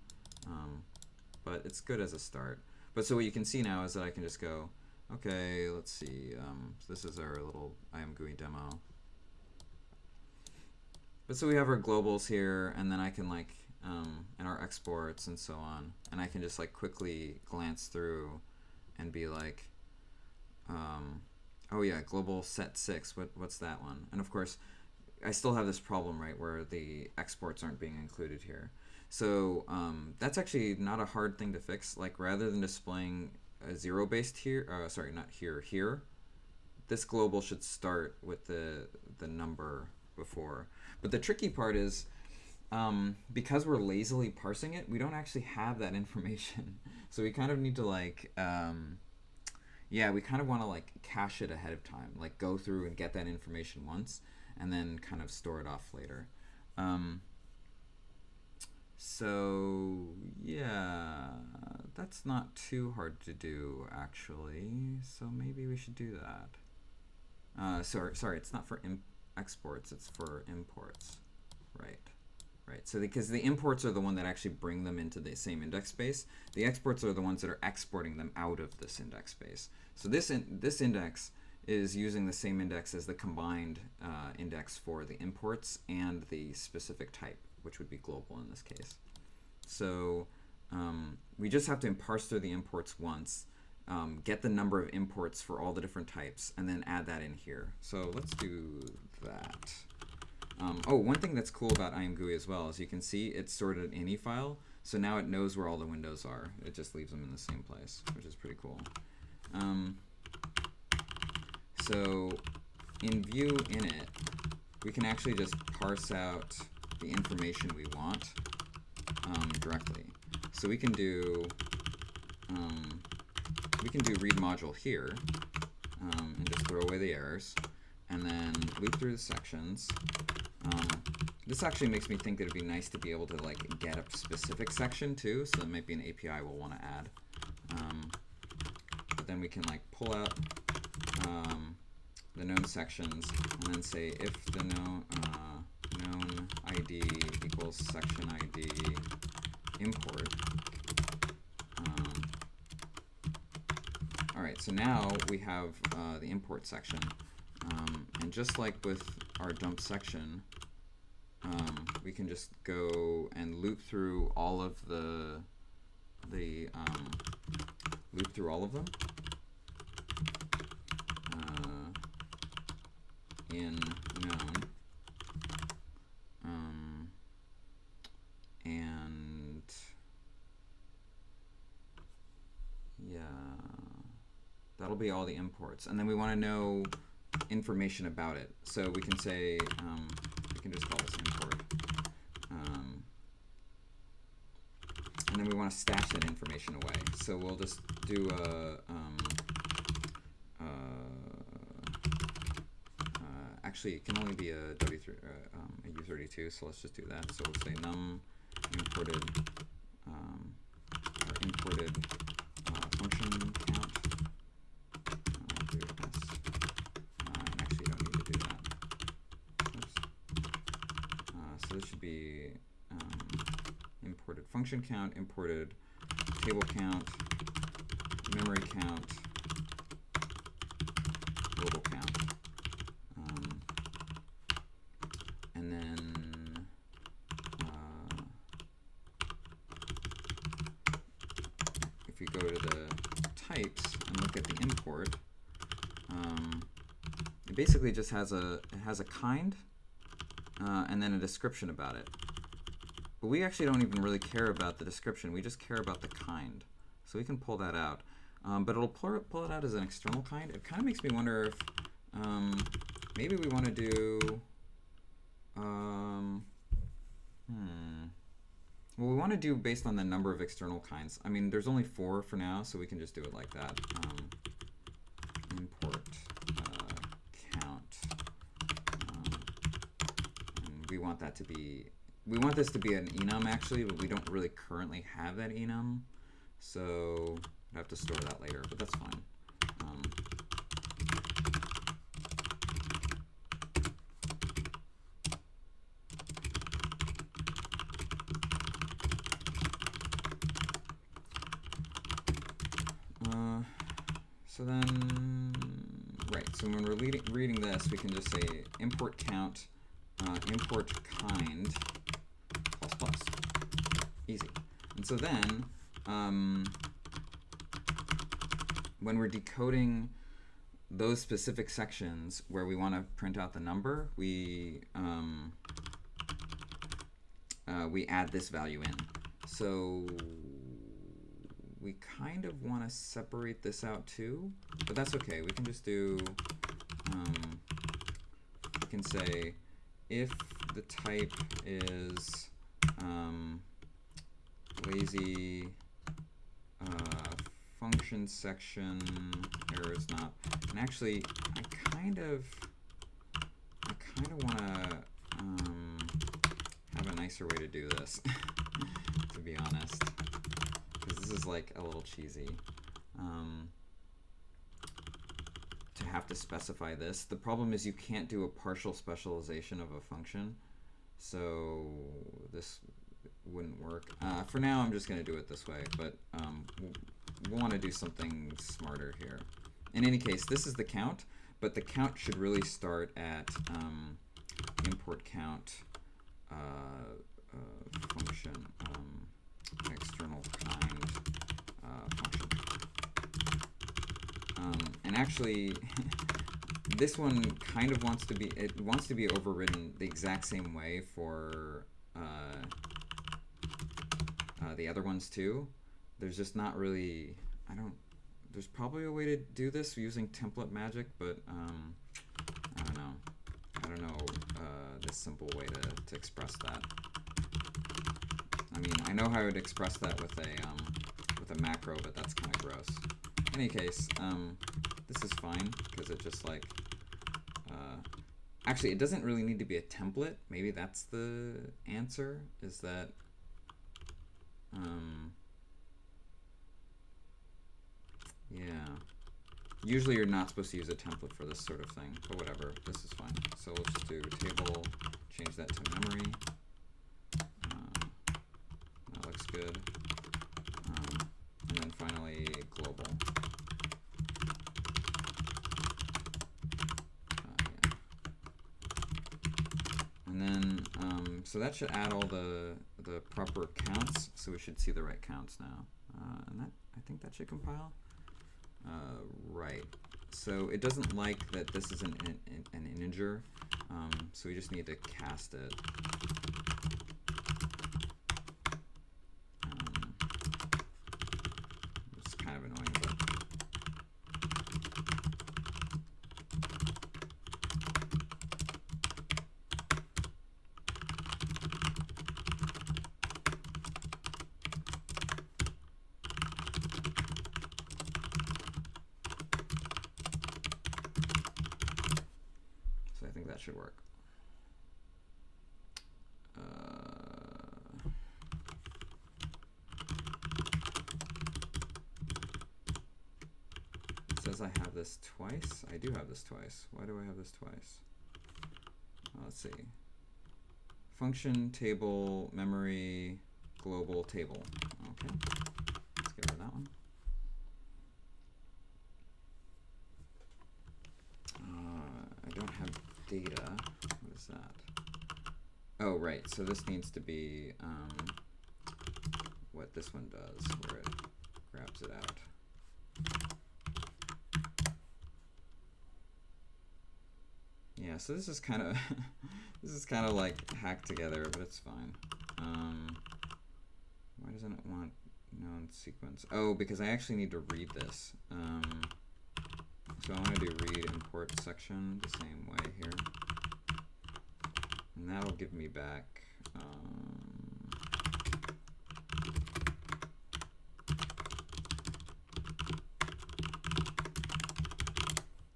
But it's good as a start. But so what you can see now is that I can just go, okay, let's see, so this is our little ImGui demo. But so we have our globals here, and then I can like, and our exports and so on, and I can just like quickly glance through and be like, oh yeah, global set 6, what's that one? And of course, I still have this problem, right, where the exports aren't being included here. So that's actually not a hard thing to fix. Like, rather than displaying a 0-based here, sorry, not here, this global should start with the number before. But the tricky part is, because we're lazily parsing it, we don't actually have that information. So we kind of need to like, yeah, we kind of want to like cache it ahead of time, like go through and get that information once, and then kind of store it off later. So yeah, that's not too hard to do actually. So maybe we should do that. Sorry, it's not for exports, it's for imports, right? Right. So because the imports are the one that actually bring them into the same index space, the exports are the ones that are exporting them out of this index space. So this index is using the same index as the combined index for the imports and the specific type, which would be global in this case. So we just have to parse through the imports once, get the number of imports for all the different types, and then add that in here. So let's do that. Oh, one thing that's cool about ImGui as well is you can see it's sorted an ini file, so now it knows where all the windows are. It just leaves them in the same place, which is pretty cool. So in view init, we can actually just parse out the information we want directly. So we can do read module here, and just throw away the errors, and then loop through the sections. This actually makes me think that it'd be nice to be able to like get a specific section too, so that might be an API we'll want to add. But then we can like pull out the known sections, and then say if the known ID equals section ID import. All right, so now we have the import section, and just like with our dump section, we can just go and loop through all of them in known, and yeah, that'll be all the imports, and then we want to know information about it, so we can say we can just call this import, and then we want to stash that information away, so we'll just do actually it can only be a W3 a U32, so let's just do that. So we'll say num imported function count. Do this. And actually you don't need to do that. Oops. So this should be imported function count, imported table count, memory count, global count. And then if you go to the types and look at the import, it basically just has a kind and then a description about it. But we actually don't even really care about the description. We just care about the kind. So we can pull that out. But it'll pull it out as an external kind. It kind of makes me wonder if maybe we want to do well, we want to do based on the number of external kinds. I mean, there's only 4 for now, so we can just do it like that. Import count. And we want that to be, we want this to be an enum actually, but we don't really currently have that enum, so I have to store that later, but that's fine. So then, right, so when we're reading this, we can just say import count, import kind, plus plus. Easy. And so then, when we're decoding those specific sections where we want to print out the number, we add this value in. So we kind of want to separate this out too, but that's okay. We can just do, we can say if the type is lazy function section error is not, and actually I kind of want to have a nicer way to do this, to be honest. This is like a little cheesy to have to specify this. The problem is you can't do a partial specialization of a function, so this wouldn't work. For now, I'm just going to do it this way, but we'll want to do something smarter here. In any case, this is the count, but the count should really start at import count function. External kind function. And actually, this one kind of wants to be, it wants to be overridden the exact same way for the other ones too. There's just not really, there's probably a way to do this using template magic, but I don't know this simple way to express that. I mean, I know how I would express that with a macro, but that's kind of gross. In any case, this is fine because it just like actually it doesn't really need to be a template. Maybe that's the answer. Is that yeah. Usually you're not supposed to use a template for this sort of thing, but whatever. This is fine. So let's just do table. Change that to memory. Looks good. And then finally global. Yeah. And then so that should add all the proper counts. So we should see the right counts now. And that, I think that should compile. Right. So it doesn't like that this is an integer. So we just need to cast it. It's kind of annoying, but so I think that should work. Says I have this twice. I do have this twice. Why do I have this twice? Let's see. Function, table, memory, global, table. Okay. Let's get rid of that one. data. What is that? Oh, right. So this needs to be what this one does, where it grabs it out. Yeah, so this is kind of this is kind of like hacked together, but it's fine. Why doesn't it want known sequence? Oh, because I actually need to read this. So I want to do read import section the same way here, and that'll give me back. I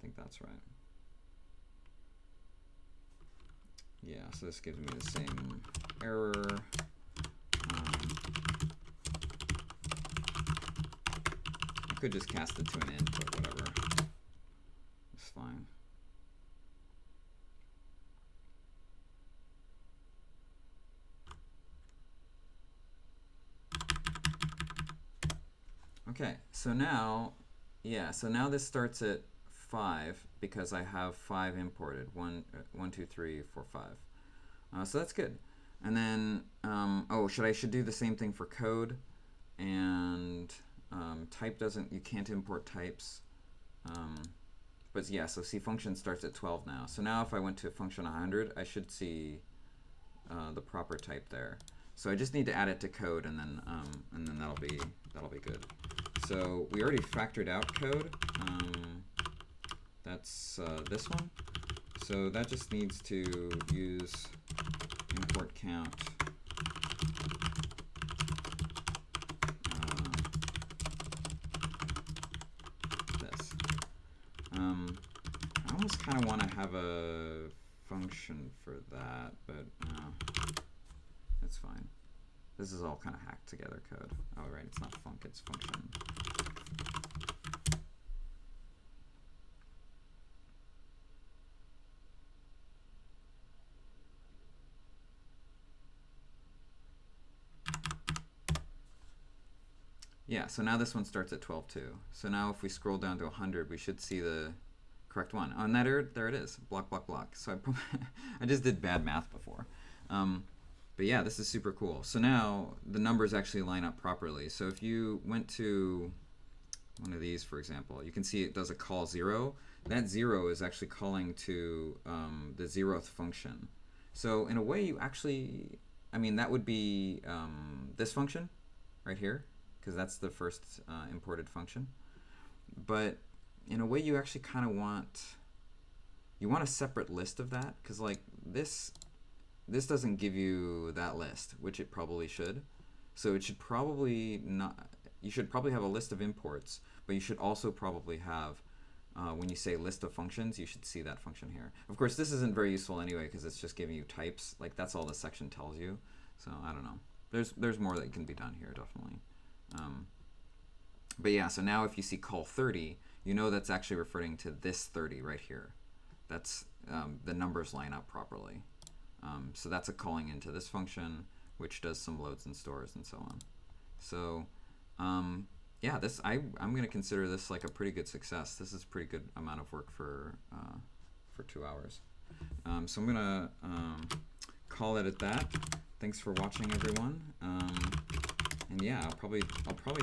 think that's right. Yeah, so this gives me the same error. I could just cast it to an int, but whatever. It's fine. Okay, so now, yeah, so now this starts at 5 because I have 5 imported. 1, 2, 3, 4, 5. So that's good. And then, oh, should do the same thing for code, and type doesn't, you can't import types. But yeah, so see, function starts at 12 now. So now if I went to function 100, I should see the proper type there. So I just need to add it to code, and then that'll be good. So we already factored out code. That's this one. So that just needs to use import count. This. I almost kind of want to have a function for that, but that's fine. This is all kind of hacked together code. Oh, right, it's not func, it's function. Yeah, so now this one starts at 12 too. So now if we scroll down to 100, we should see the correct one. Oh, and that error, there it is, block, block, block. So I just did bad math before. But yeah, this is super cool. So now the numbers actually line up properly. So if you went to one of these, for example, you can see it does a call 0. That 0 is actually calling to the 0th function. So in a way, you actually, I mean, that would be this function right here, because that's the first imported function. But in a way, you actually kind of want, you want a separate list of that, because like this doesn't give you that list, which it probably should. So it should probably not, you should probably have a list of imports, but you should also probably have, when you say list of functions, you should see that function here. Of course, this isn't very useful anyway, because it's just giving you types. Like, that's all the section tells you. So I don't know. There's more that can be done here, definitely. But yeah, so now if you see call 30, you know that's actually referring to this 30 right here. That's the numbers line up properly. So that's a calling into this function, which does some loads and stores and so on. So yeah, this I'm going to consider this like a pretty good success. This is a pretty good amount of work for 2 hours. So I'm going to call it at that. Thanks for watching, everyone. And yeah, I'll probably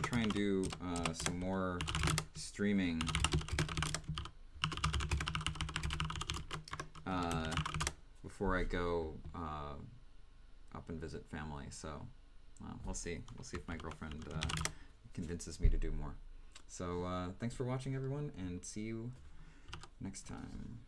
try and do some more streaming before I go up and visit family. So we'll see. We'll see if my girlfriend convinces me to do more. So thanks for watching, everyone, and see you next time.